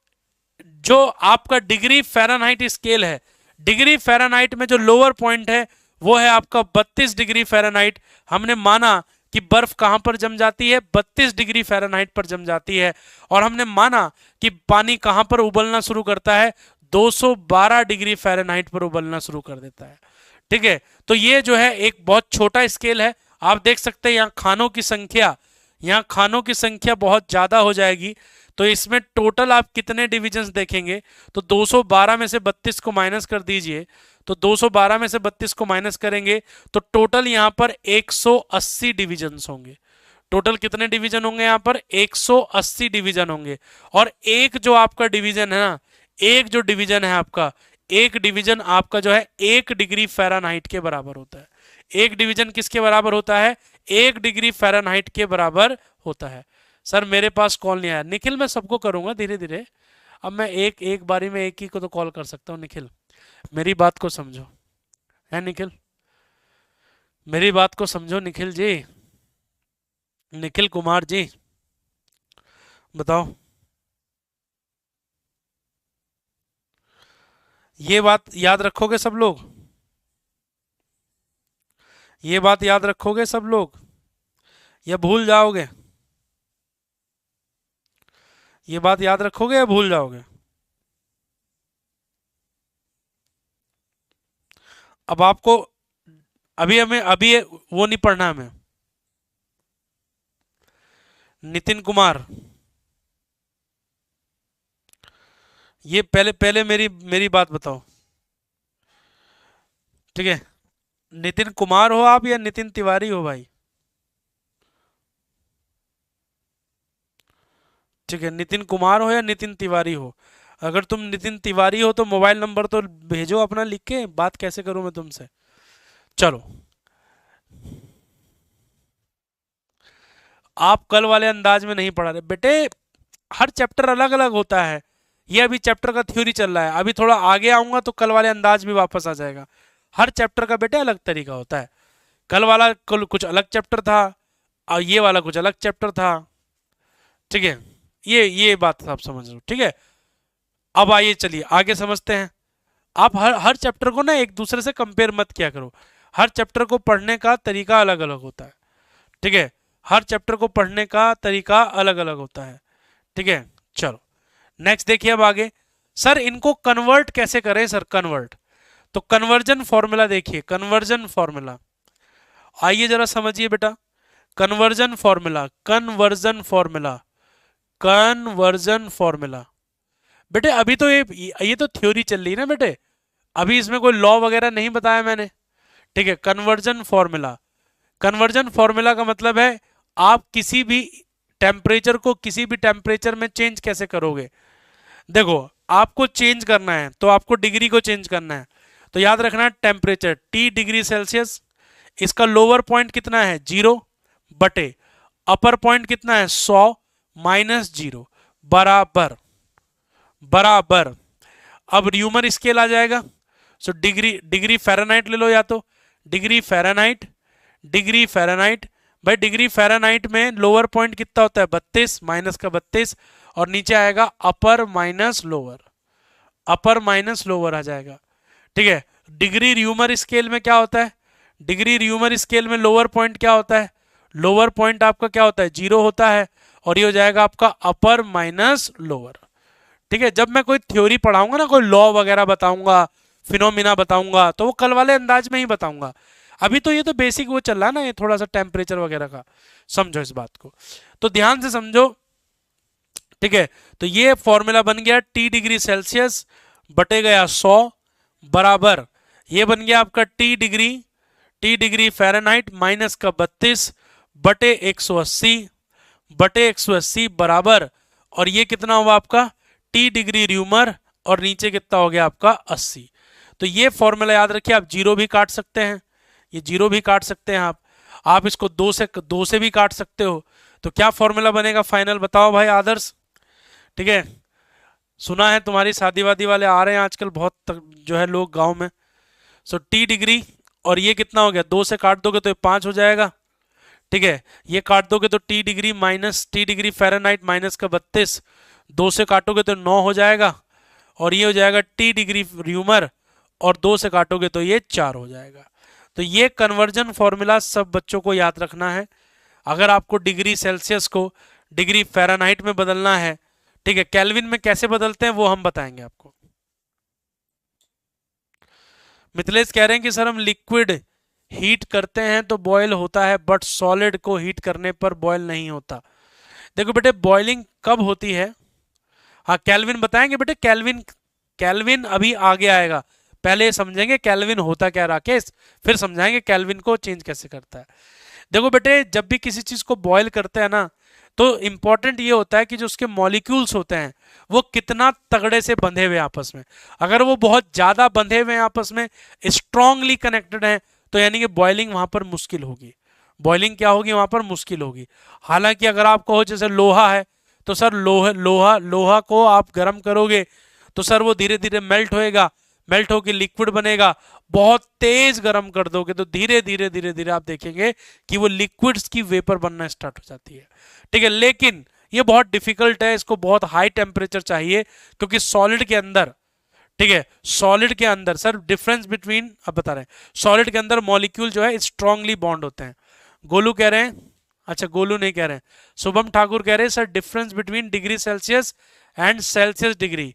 जो आपका डिग्री फ़ारेनहाइट स्केल है, डिग्री फ़ारेनहाइट में जो लोअर पॉइंट है वो है आपका 32 डिग्री फ़ारेनहाइट। हमने माना कि बर्फ कहां पर जम जाती है, 32 डिग्री फ़ारेनहाइट पर जम जाती है। और हमने माना कि पानी कहां पर उबलना शुरू करता है, 212 डिग्री फ़ारेनहाइट पर उबलना शुरू कर देता है, ठीक है। तो ये जो है एक बहुत छोटा स्केल है। आप देख सकते हैं यहाँ खानों की संख्या, यहाँ खानों की संख्या बहुत ज्यादा हो जाएगी। तो इसमें टोटल आप कितने डिविजन्स देखेंगे, तो 212 में से 32 को माइनस कर दीजिए, तो 212 में से 32 को माइनस करेंगे तो टोटल यहाँ पर 180 डिविजन्स होंगे। टोटल कितने डिवीजन होंगे यहाँ पर, 180 डिवीजन होंगे। और एक जो आपका डिवीजन है ना, एक जो डिवीजन है आपका, एक डिवीजन आपका जो है 1 डिग्री फ़ारेनहाइट के बराबर होता है। एक डिवीजन किसके बराबर होता है? 1 डिग्री फ़ारेनहाइट के बराबर होता है। सर मेरे पास कॉल नहीं आया। निखिल मैं सबको करूंगा धीरे धीरे। अब मैं एक एक बारी में एक ही को तो कॉल कर सकता हूँ। निखिल मेरी बात को समझो, है निखिल, मेरी बात को समझो निखिल जी, निखिल कुमार जी बताओ। ये बात याद रखोगे सब लोग? ये बात याद रखोगे सब लोग या भूल जाओगे? ये बात याद रखोगे या भूल जाओगे? अब आपको अभी वो नहीं पढ़ना हमें। नितिन कुमार, ये पहले पहले मेरी मेरी बात बताओ, ठीक है? नितिन कुमार हो आप या नितिन तिवारी हो भाई? ठीक है, नितिन कुमार हो या नितिन तिवारी हो? अगर तुम नितिन तिवारी हो तो मोबाइल नंबर तो भेजो अपना लिख के, बात कैसे करूं मैं तुमसे। चलो, आप कल वाले अंदाज में नहीं पढ़ा रहे बेटे, हर चैप्टर अलग अलग होता है। ये अभी चैप्टर का थ्योरी चल रहा है, अभी थोड़ा आगे आऊंगा तो कल वाले अंदाज भी वापस आ जाएगा। हर चैप्टर का बेटे अलग तरीका होता है। कल वाला कुछ अलग चैप्टर था और ये वाला कुछ अलग चैप्टर था, ठीक है? ये बात आप समझ लो, ठीक है? अब आइए चलिए आगे समझते हैं। आप हर हर चैप्टर को ना एक दूसरे से कंपेयर मत किया करो। हर चैप्टर को पढ़ने का तरीका अलग अलग होता है, ठीक है? हर चैप्टर को पढ़ने का तरीका अलग अलग होता है, ठीक है? चलो नेक्स्ट देखिए अब आगे। सर इनको कन्वर्ट कैसे करें सर? कन्वर्ट तो कन्वर्जन फॉर्मूला देखिए, कन्वर्जन फॉर्मूला आइए जरा समझिए बेटा। Conversion formula, conversion formula, conversion formula. बेटे अभी तो ये तो थ्योरी चल रही है ना बेटे, अभी इसमें कोई लॉ वगैरह नहीं बताया मैंने, ठीक है? कन्वर्जन फॉर्मूला, कन्वर्जन फॉर्मूला का मतलब है आप किसी भी टेम्परेचर को किसी भी टेम्परेचर में चेंज कैसे करोगे। देखो आपको चेंज करना है तो आपको डिग्री को चेंज करना है, तो याद रखना है टेम्परेचर T डिग्री सेल्सियस, इसका लोअर पॉइंट कितना है 0 बटे अपर पॉइंट कितना है 100 माइनस 0 बराबर बराबर। अब र्यूमर स्केल आ जाएगा, सो डिग्री डिग्री फ़ारेनहाइट ले लो, या तो डिग्री फ़ारेनहाइट, डिग्री फ़ारेनहाइट भाई, डिग्री फ़ारेनहाइट में लोअर पॉइंट कितना होता है 32 माइनस का 32 और नीचे आएगा upper minus lower, upper minus lower आ जाएगा, ठीक है? डिग्री र्यूमर स्केल में क्या होता है? डिग्री र्यूमर स्केल में लोअर पॉइंट क्या होता है? लोअर पॉइंट आपका क्या होता है 0 होता है और ये हो जाएगा आपका अपर माइनस लोअर, ठीक है? जब मैं कोई थ्योरी पढ़ाऊंगा ना, कोई लॉ वगैरह बताऊंगा, फिनोमिना बताऊंगा, तो वो कल वाले अंदाज में ही बताऊंगा। अभी तो ये तो बेसिक वो चल रहा है ना, ये थोड़ा सा टेम्परेचर वगैरह का, समझो इस बात को, तो ध्यान से समझो, ठीक है? तो ये फॉर्मूला बन गया T डिग्री सेल्सियस बटे गया 100 बराबर, ये बन गया आपका T डिग्री फ़ारेनहाइट माइनस का 32 बटे 180 बटे 180 बराबर, और ये कितना हुआ आपका T डिग्री र्यूमर और नीचे कितना हो गया आपका 80। तो ये फॉर्मूला याद रखिए, आप जीरो भी काट सकते हैं, ये जीरो भी काट सकते हैं आप इसको दो से भी काट सकते हो। तो क्या फॉर्मूला बनेगा फाइनल बताओ भाई आदर्श, ठीक है? सुना है तुम्हारी शादी वादी वाले आ रहे हैं आजकल बहुत जो है लोग गांव में। सो T डिग्री और ये कितना हो गया, 2 से काट दोगे तो ये 5 हो जाएगा, ठीक है? ये काट दोगे तो T degree minus T degree Fahrenheit minus का 32, 2 से काटोगे तो 9 हो जाएगा और ये हो जाएगा T डिग्री र्यूमर और 2 से काटोगे तो ये 4 हो जाएगा। तो ये कन्वर्जन फॉर्मूला सब बच्चों को याद रखना है। अगर आपको डिग्री सेल्सियस को डिग्री फ़ारेनहाइट में बदलना है, ठीक है? केल्विन में कैसे बदलते हैं वो हम बताएंगे आपको। मिथिलेश कह रहे हैं कि सर हम लिक्विड हीट करते हैं तो बॉयल होता है, बट सॉलिड को हीट करने पर बॉयल नहीं होता। देखो बेटे बॉइलिंग कब होती है, हाँ केल्विन बताएंगे बेटे, केल्विन केल्विन अभी आगे आएगा, पहले समझेंगे केल्विन होता क्या राकेश, फिर समझाएंगे केल्विन को चेंज कैसे करता है। देखो बेटे जब भी किसी चीज को बॉयल करते हैं ना, तो इंपॉर्टेंट ये होता है कि जो उसके मॉलिक्यूल्स होते हैं वो कितना तगड़े से बंधे हुए आपस में। अगर वो बहुत ज्यादा बंधे हुए हैं आपस में, स्ट्रांगली कनेक्टेड हैं, तो यानी कि बॉइलिंग वहां पर मुश्किल होगी। बॉइलिंग क्या होगी वहां पर, मुश्किल होगी। हालांकि अगर आप कहो जैसे लोहा है, तो सर लोहा को आप गर्म करोगे तो सर वो धीरे धीरे मेल्ट होएगा, मेल्ट होकर लिक्विड बनेगा। बहुत तेज गर्म कर दोगे तो धीरे धीरे धीरे धीरे आप देखेंगे कि वो लिक्विड्स की वेपर बनना स्टार्ट हो जाती है। ठीक है, लेकिन ये बहुत डिफिकल्ट है, इसको बहुत हाई टेम्परेचर चाहिए, क्योंकि सॉलिड के अंदर, ठीक है, सॉलिड के अंदर सर डिफरेंस बिटवीन, अब बता रहे हैं, सॉलिड के अंदर मॉलिक्यूल जो है स्ट्रांगली बॉन्ड होते हैं। गोलू कह रहे हैं, अच्छा गोलू नहीं कह रहे हैं, शुभम ठाकुर कह रहे हैं sir difference between degree Celsius and Celsius degree,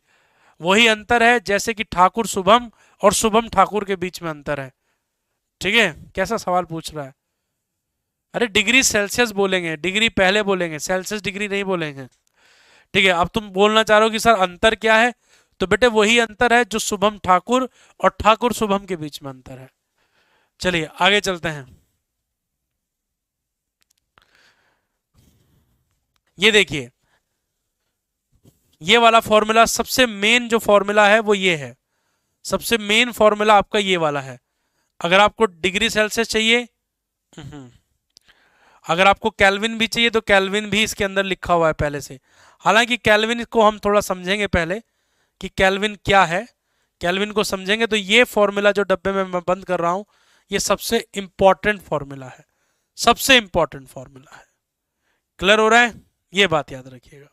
वही अंतर है जैसे कि ठाकुर शुभम और शुभम ठाकुर के बीच में अंतर है। ठीक है, कैसा सवाल पूछ रहा है? अरे डिग्री सेल्सियस बोलेंगे, डिग्री पहले बोलेंगे, सेल्सियस डिग्री नहीं बोलेंगे। ठीक है, अब तुम बोलना चाह रहे हो कि सर अंतर क्या है, तो बेटे वही अंतर है जो शुभम ठाकुर और ठाकुर शुभम के बीच में अंतर है। चलिए आगे चलते हैं। ये देखिए, ये वाला फॉर्मूला, सबसे मेन जो फॉर्मूला है वो ये है, सबसे मेन फॉर्मूला आपका ये वाला है। अगर आपको डिग्री सेल्सियस चाहिए, अगर आपको केल्विन भी चाहिए तो केल्विन भी इसके अंदर लिखा हुआ है पहले से। हालांकि केल्विन को हम थोड़ा समझेंगे पहले कि केल्विन क्या है, केल्विन को समझेंगे तो ये फॉर्मूला जो डब्बे में मैं बंद कर रहा हूं, ये सबसे इंपॉर्टेंट फॉर्मूला है, सबसे इंपॉर्टेंट फॉर्मूला है। क्लियर हो रहा है? ये बात याद रखिएगा।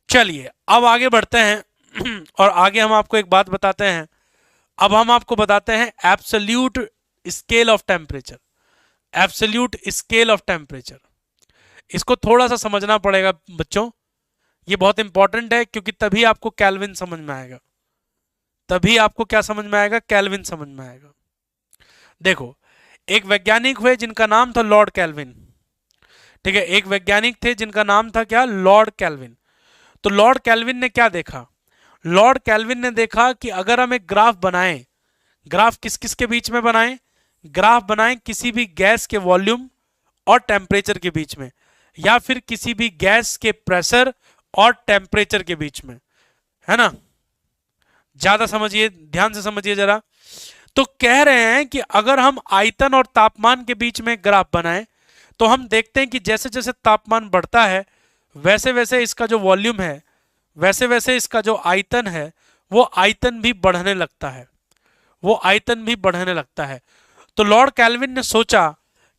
चलिए अब आगे बढ़ते हैं और आगे हम आपको एक बात बताते हैं। अब हम आपको बताते हैं absolute scale of temperature, absolute scale of temperature. इसको थोड़ा सा समझना पड़ेगा बच्चों, ये बहुत इंपॉर्टेंट है, क्योंकि तभी आपको केल्विन समझ में आएगा, तभी आपको क्या समझ में आएगा, केल्विन समझ में आएगा। देखो, एक वैज्ञानिक हुए जिनका नाम था लॉर्ड केल्विन। ठीक है, एक वैज्ञानिक थे जिनका नाम था क्या, लॉर्ड केल्विन। तो लॉर्ड केल्विन ने क्या देखा, लॉर्ड केल्विन ने देखा कि अगर हम एक ग्राफ बनाएं, ग्राफ किस किस के बीच में बनाएं, ग्राफ बनाएं किसी भी गैस के वॉल्यूम और टेम्परेचर के बीच में, या फिर किसी भी गैस के प्रेशर और टेम्परेचर के बीच में, है ना। ज्यादा समझिए, ध्यान से समझिए जरा। तो कह रहे हैं कि अगर हम आयतन और तापमान के बीच में ग्राफ बनाएं तो हम देखते हैं कि जैसे जैसे तापमान बढ़ता है वैसे वैसे इसका जो वॉल्यूम है, वैसे वैसे इसका जो आयतन है, वो आयतन भी बढ़ने लगता है, वो आयतन भी बढ़ने लगता है। तो लॉर्ड केल्विन ने सोचा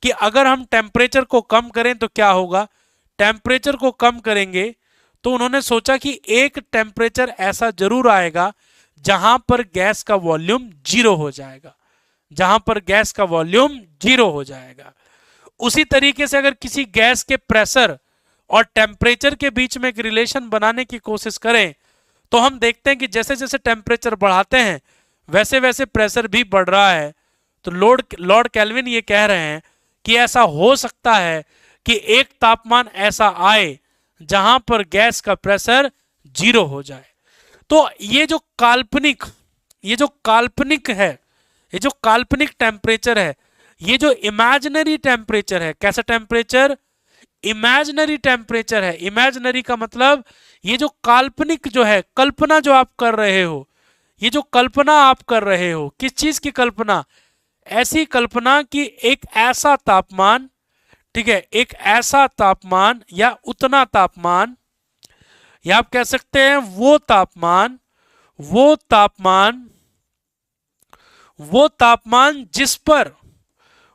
कि अगर हम टेम्परेचर को कम करें तो क्या होगा, टेम्परेचर को कम करेंगे तो उन्होंने सोचा कि एक टेम्परेचर ऐसा जरूर आएगा जहां पर गैस का वॉल्यूम जीरो हो जाएगा, जहां पर गैस का वॉल्यूम जीरो हो जाएगा। उसी तरीके से अगर किसी गैस के प्रेशर और टेम्परेचर के बीच में एक रिलेशन बनाने की कोशिश करें तो हम देखते हैं कि जैसे जैसे टेम्परेचर बढ़ाते हैं वैसे वैसे प्रेशर भी बढ़ रहा है। तो लॉर्ड केल्विन ये कह रहे हैं कि ऐसा हो सकता है कि एक तापमान ऐसा आए जहां पर गैस का प्रेशर जीरो हो जाए। तो ये जो काल्पनिक है, ये जो काल्पनिक टेम्परेचर है, ये जो इमेजिनरी टेम्परेचर है, कैसा टेम्परेचर, इमेजिनरी टेम्परेचर है। इमेजिनरी का मतलब ये जो काल्पनिक जो है, कल्पना जो आप कर रहे हो, ये जो कल्पना आप कर रहे हो, किस चीज की कल्पना, ऐसी कल्पना कि एक ऐसा तापमान, ठीक है, एक ऐसा तापमान या उतना तापमान, या आप कह सकते हैं वो तापमान, वो तापमान, वो तापमान जिस पर,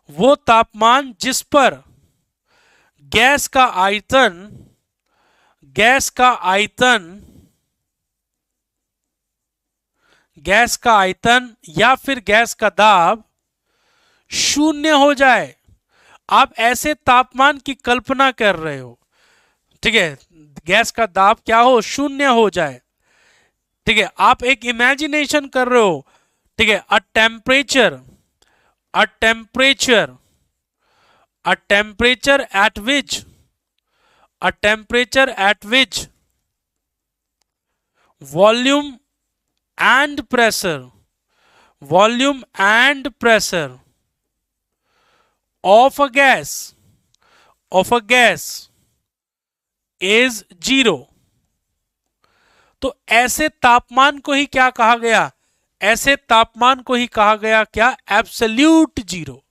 वो तापमान जिस पर गैस का आयतन, गैस का आयतन, गैस का आयतन या फिर गैस का दाब शून्य हो जाए। आप ऐसे तापमान की कल्पना कर रहे हो, ठीक है, गैस का दाब क्या हो, शून्य हो जाए। ठीक है, आप एक इमेजिनेशन कर रहे हो, ठीक है, अ temperature, a temperature, a temperature at which, a temperature at which volume and pressure, volume and pressure of a gas, of a gas is 0, तो ऐसे तापमान को ही क्या कहा गया? ऐसे तापमान को ही कहा गया क्या? Absolute zero.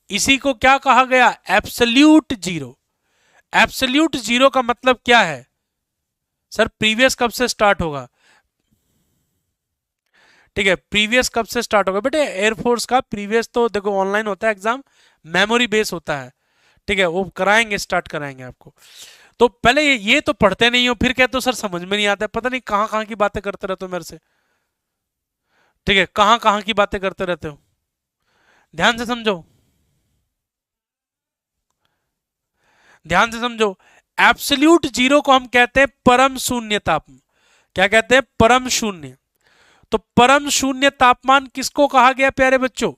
इसी को क्या कहा गया? Absolute zero. एब्सोल्यूट जीरो का मतलब क्या है? सर प्रीवियस कब से स्टार्ट होगा? ठीक है, प्रीवियस कब से स्टार्ट होगा बेटे? एयरफोर्स का प्रीवियस तो देखो ऑनलाइन होता है एग्जाम, मेमोरी बेस होता है। ठीक है, वो कराएंगे, स्टार्ट कराएंगे आपको। तो पहले ये तो पढ़ते नहीं हो, फिर कहते हो सर समझ में नहीं आता है। पता नहीं कहां कहां की बातें करते रहते हो मेरे से। ठीक है, कहां कहां की बातें करते रहते हो, ध्यान से समझो, ध्यान से समझो। एब्सोल्यूट जीरो को हम कहते हैं परम शून्य तापमान। क्या कहते हैं? परम शून्य। तो परम शून्य तापमान किसको कहा गया प्यारे बच्चों?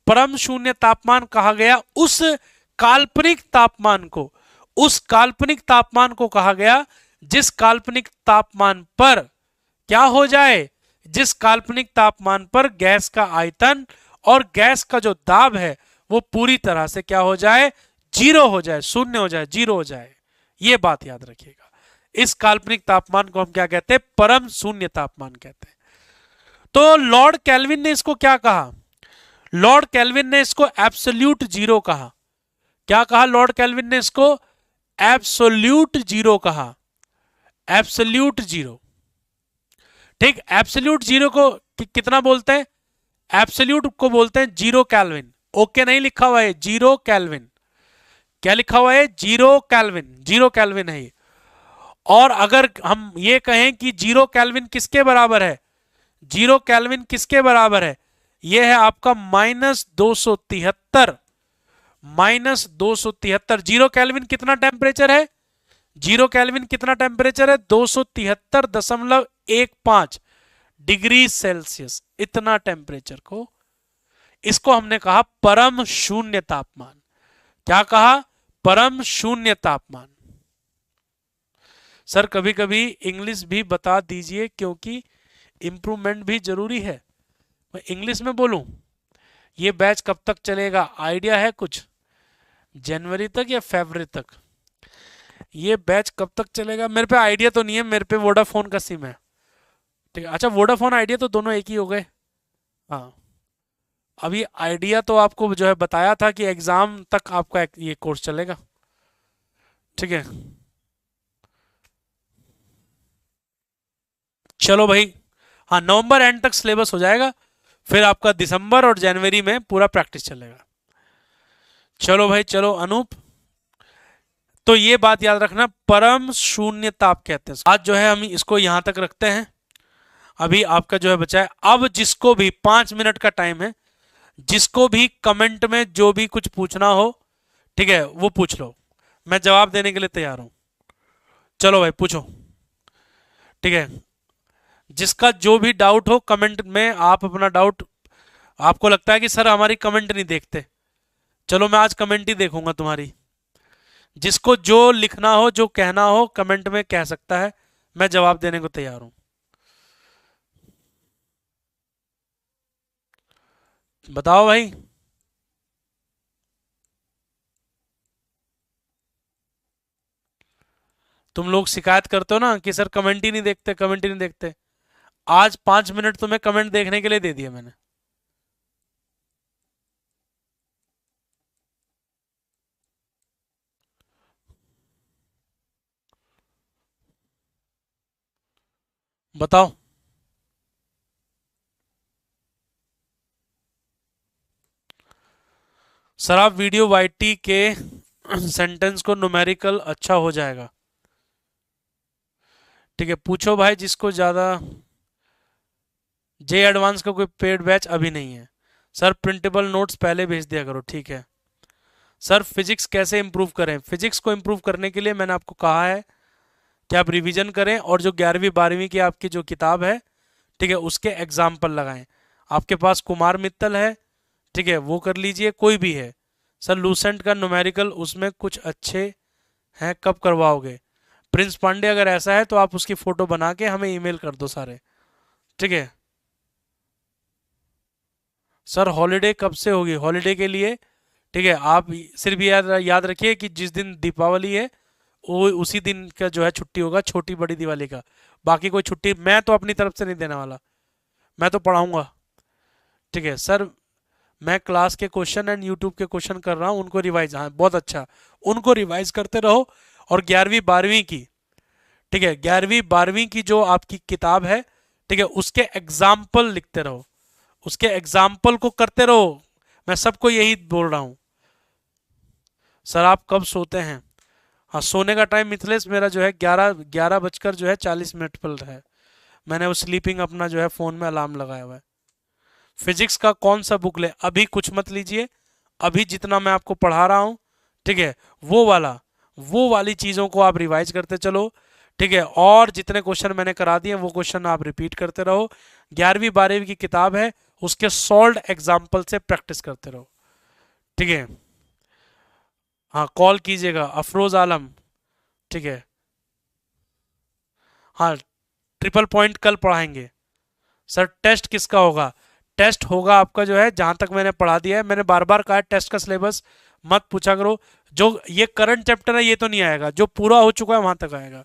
परम शून्य तापमान कहा गया उस काल्पनिक तापमान को, उस काल्पनिक तापमान को कहा गया जिस काल्पनिक तापमान पर क्या हो जाए? जिस काल्पनिक तापमान पर गैस का आयतन और गैस का जो दाब है वो पूरी तरह से क्या हो जाए? जीरो हो जाए, शून्य हो जाए, जीरो हो जाए। ये बात याद रखिएगा। इस काल्पनिक तापमान को हम क्या कहते हैं? परम शून्य तापमान कहते हैं। तो लॉर्ड केल्विन ने इसको क्या कहा? लॉर्ड केल्विन ने इसको एब्सोल्यूट जीरो कहा। क्या कहा लॉर्ड केल्विन ने इसको? एब्सोल्यूट जीरो कहा। Absolute zero. ठीक, एब्सोल्यूट जीरो को कितना बोलते हैं? एब्सोल्यूट को बोलते हैं जीरो केल्विन। ओके नहीं लिखा हुआ है, जीरो केल्विन। क्या लिखा हुआ है? Zero kelvin. जीरो केल्विन है ये। और अगर हम ये कहें कि जीरो केल्विन किसके बराबर है? जीरो केल्विन किसके बराबर है? यह है आपका -273। -273। जीरो केल्विन कितना टेम्परेचर है? जीरो केल्विन कितना टेम्परेचर है? 273.15 डिग्री सेल्सियस। इतना टेम्परेचर को, इसको हमने कहा परम शून्य तापमान। क्या कहा? परम शून्य तापमान। सर कभी कभी इंग्लिश भी बता दीजिए क्योंकि इंप्रूवमेंट भी जरूरी है। मैं इंग्लिश में बोलूं? ये बैच कब तक चलेगा, आइडिया है कुछ? जनवरी तक या फरवरी तक? ये बैच कब तक चलेगा मेरे पे आइडिया तो नहीं है। मेरे पे वोडाफोन का सिम है। ठीक है, अच्छा वोडाफोन आइडिया तो दोनों एक ही हो गए। हाँ, अभी आइडिया तो आपको जो है बताया था कि एग्जाम तक आपका ये कोर्स चलेगा। ठीक है, चलो भाई। हाँ, नवंबर एंड तक सिलेबस हो जाएगा, फिर आपका दिसंबर और जनवरी में पूरा प्रैक्टिस चलेगा। चलो भाई, चलो अनूप। तो ये बात याद रखना, परम शून्य ताप कहते हैं। आज जो है हम इसको यहां तक रखते हैं। अभी आपका जो है बचा है, अब जिसको भी 5 मिनट का टाइम है, जिसको भी कमेंट में जो भी कुछ पूछना हो, ठीक है, वो पूछ लो। मैं जवाब देने के लिए तैयार हूं। चलो भाई पूछो। ठीक है, जिसका जो भी डाउट हो कमेंट में आप अपना डाउट, आपको लगता है कि सर हमारी कमेंट नहीं देखते, चलो मैं आज कमेंट ही देखूंगा तुम्हारी। जिसको जो लिखना हो, जो कहना हो, कमेंट में कह सकता है, मैं जवाब देने को तैयार हूं। बताओ भाई। तुम लोग शिकायत करते हो ना कि सर कमेंट ही नहीं देखते, कमेंट ही नहीं देखते। आज 5 मिनट तुम्हें कमेंट देखने के लिए दे दिया मैंने। बताओ। सर आप वीडियो वाईटी के सेंटेंस को न्यूमेरिकल अच्छा हो जाएगा। ठीक है, पूछो भाई जिसको ज्यादा। जे एडवांस का कोई पेड बैच अभी नहीं है। सर प्रिंटेबल नोट्स पहले भेज दिया करो। ठीक है सर। फिजिक्स कैसे इंप्रूव करें? फिजिक्स को इंप्रूव करने के लिए मैंने आपको कहा है कि आप रिवीजन करें और जो 11वीं 12वीं की आपकी जो किताब है, ठीक है, उसके एग्जाम्पल लगाएं। आपके पास कुमार मित्तल है, ठीक है, वो कर लीजिए, कोई भी है। सर लूसेंट का न्यूमेरिकल उसमें कुछ अच्छे हैं, कब करवाओगे? प्रिंस पांडे अगर ऐसा है तो आप उसकी फोटो बना के हमें ईमेल कर दो सारे। ठीक है सर। हॉलीडे कब से होगी? हॉलीडे के लिए ठीक है, आप सिर्फ याद याद रखिए कि जिस दिन दीपावली है वो उसी दिन का जो है छुट्टी होगा, छोटी बड़ी दिवाली का। बाकी कोई छुट्टी मैं तो अपनी तरफ से नहीं देने वाला, मैं तो पढ़ाऊंगा। ठीक है सर, मैं क्लास के क्वेश्चन एंड यूट्यूब के क्वेश्चन कर रहा हूँ, उनको रिवाइज, हाँ बहुत अच्छा, उनको रिवाइज करते रहो। और 11वीं 12वीं की, ठीक है, 11वीं 12वीं की जो आपकी किताब है, ठीक है, उसके एग्जाम्पल लिखते रहो, उसके एग्जाम्पल को करते रहो। मैं सबको यही बोल रहा हूँ। सर आप कब सोते हैं? हाँ, सोने का टाइम मिथिलेश मेरा जो है 11 बजकर जो है 40 मिनट पर है। मैंने वो स्लीपिंग अपना जो है फोन में अलार्म लगाया हुआ है। फिजिक्स का कौन सा बुक ले? अभी कुछ मत लीजिए, अभी जितना मैं आपको पढ़ा रहा हूँ, ठीक है, वो वाली चीज़ों को आप रिवाइज करते चलो। ठीक है, और जितने क्वेश्चन मैंने करा दिए वो क्वेश्चन आप रिपीट करते रहो। 11वीं 12वीं की किताब है, उसके सॉल्व्ड एग्जाम्पल से प्रैक्टिस करते रहो। ठीक है, हाँ कॉल कीजिएगा अफरोज आलम। ठीक है, हाँ ट्रिपल पॉइंट कल पढ़ाएंगे। सर टेस्ट किसका होगा? टेस्ट होगा आपका जो है, जहां तक मैंने पढ़ा दिया है, मैंने बार बार कहा टेस्ट का सिलेबस मत पूछा करो। जो ये करंट चैप्टर है ये तो नहीं आएगा, जो पूरा हो चुका है वहां तक आएगा।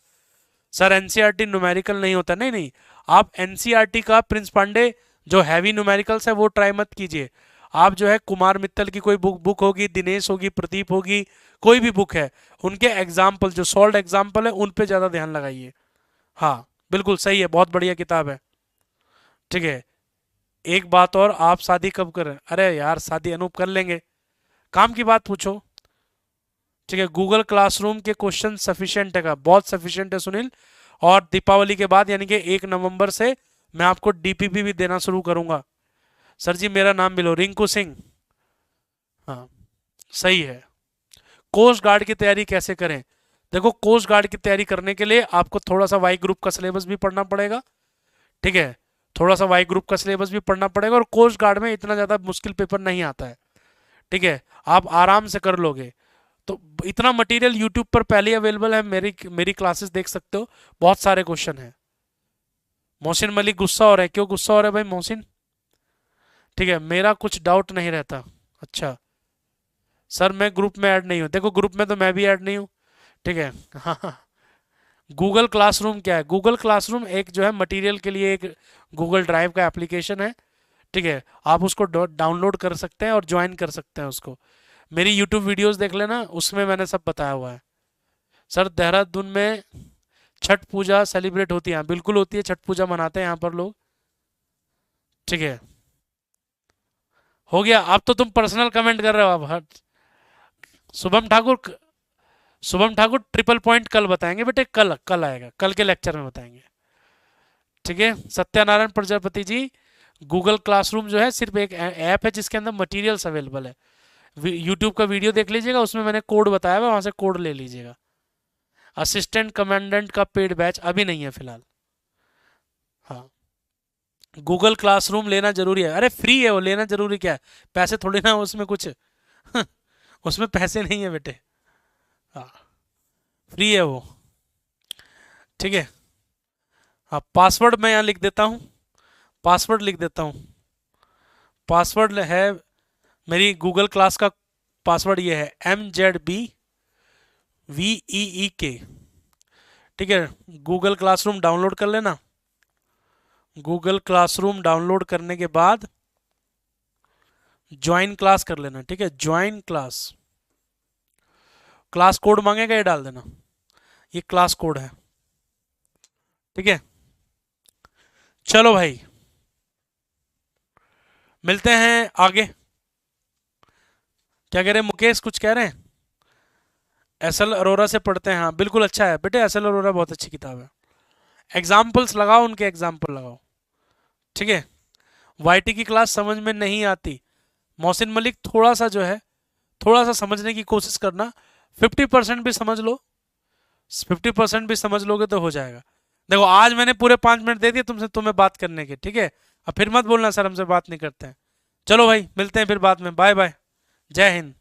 सर एनसीईआरटी न्यूमेरिकल नहीं होता, नहीं नहीं, आप एनसीईआरटी का प्रिंस पांडे जो हैवी न्यूमेरिकल्स है वो ट्राई मत कीजिए। आप जो है कुमार मित्तल की कोई बुक होगी, दिनेश होगी, प्रदीप होगी, कोई भी बुक है, उनके एग्जाम्पल जो सॉल्व एग्जाम्पल है उन पे ज़्यादा ध्यान लगाइए। हाँ बिल्कुल सही है, बहुत बढ़िया किताब है। ठीक है, एक बात और, आप शादी कब करें? अरे यार शादी अनूप कर लेंगे, काम की बात पूछो। ठीक है, गूगल क्लासरूम के क्वेश्चन सफिशिएंट है का? बहुत सफिशिएंट है सुनील। और दीपावली के बाद यानी कि 1 नवंबर से मैं आपको डीपीपी भी देना शुरू करूंगा। सर जी मेरा नाम भी लो, रिंकू सिंह। हाँ सही है। कोस्ट गार्ड की तैयारी कैसे करें? देखो कोस्ट गार्ड की तैयारी करने के लिए आपको थोड़ा सा वाई ग्रुप का सिलेबस भी पढ़ना पड़ेगा। ठीक है, थोड़ा सा वाई ग्रुप का सिलेबस भी पढ़ना पड़ेगा, और कोस्ट गार्ड में इतना ज़्यादा मुश्किल पेपर नहीं आता है। ठीक है, आप आराम से कर लोगे। तो इतना मटेरियल यूट्यूब पर पहले ही अवेलेबल है, मेरी क्लासेस देख सकते हो, बहुत सारे क्वेश्चन हैं। मोहसिन मलिक गुस्सा हो रहा है, क्यों गुस्सा हो रहा है भाई मोहसिन? ठीक है, मेरा कुछ डाउट नहीं रहता। अच्छा सर मैं ग्रुप में ऐड नहीं हूँ, देखो ग्रुप में तो मैं भी ऐड नहीं हूँ। ठीक है, हाँ हाँ। गूगल क्लासरूम क्या है? गूगल क्लासरूम एक जो है मटेरियल के लिए एक गूगल ड्राइव का एप्लीकेशन है। ठीक है, आप उसको डाउनलोड कर सकते हैं और ज्वाइन कर सकते हैं उसको। मेरी यूट्यूब वीडियोस देख लेना, उसमें मैंने सब बताया हुआ है। सर देहरादून में छठ पूजा सेलिब्रेट होती है? बिल्कुल होती है, छठ पूजा मनाते हैं यहाँ पर लोग। ठीक है, हो गया। अब तो तुम पर्सनल कमेंट कर रहे हो अब हट। शुभम ठाकुर, शुभम ठाकुर ट्रिपल पॉइंट कल बताएंगे बेटे, कल कल आएगा, कल के लेक्चर में बताएंगे। ठीक है, सत्यानारायण प्रजापति जी, गूगल क्लासरूम जो है सिर्फ एक ऐप है जिसके अंदर मटेरियल्स अवेलेबल है। यूट्यूब का वीडियो देख लीजिएगा, उसमें मैंने कोड बताया हुआ, वहां से कोड ले लीजिएगा। असिस्टेंट कमांडेंट का पेड बैच अभी नहीं है फिलहाल। हाँ, गूगल क्लासरूम लेना जरूरी है? अरे फ्री है वो, लेना जरूरी क्या है? पैसे थोड़ी ना उसमें कुछ उसमें पैसे नहीं है बेटे। हाँ फ्री है वो। ठीक है, हाँ पासवर्ड मैं यहाँ लिख देता हूँ, पासवर्ड लिख देता हूँ। पासवर्ड है मेरी गूगल क्लास का, पासवर्ड ये है MZBVEEK। ठीक है, गूगल क्लासरूम डाउनलोड कर लेना। गूगल क्लासरूम डाउनलोड करने के बाद ज्वाइन क्लास कर लेना। ठीक है, ज्वाइन क्लास, क्लास कोड मांगेगा, ये डाल देना, ये क्लास कोड है। ठीक है, चलो भाई मिलते हैं आगे। क्या कह रहे हैं मुकेश, कुछ कह रहे हैं? एसएल अरोरा से पढ़ते हैं? हाँ बिल्कुल अच्छा है बेटे, एसएल अरोरा बहुत अच्छी किताब है। एग्जाम्पल्स लगाओ, उनके एग्जाम्पल लगाओ। ठीक है, वाईटी की क्लास समझ में नहीं आती, मोहसिन मलिक थोड़ा सा जो है, थोड़ा सा समझने की कोशिश करना। 50% भी समझ लो, 50% भी समझ लोगे तो हो जाएगा। देखो आज मैंने पूरे 5 मिनट दे दिए तुमसे, तुम्हें बात करने के। ठीक है, अब फिर मत बोलना सर हमसे बात नहीं करते हैं। चलो भाई मिलते हैं फिर बाद में, बाय बाय, जय हिंद।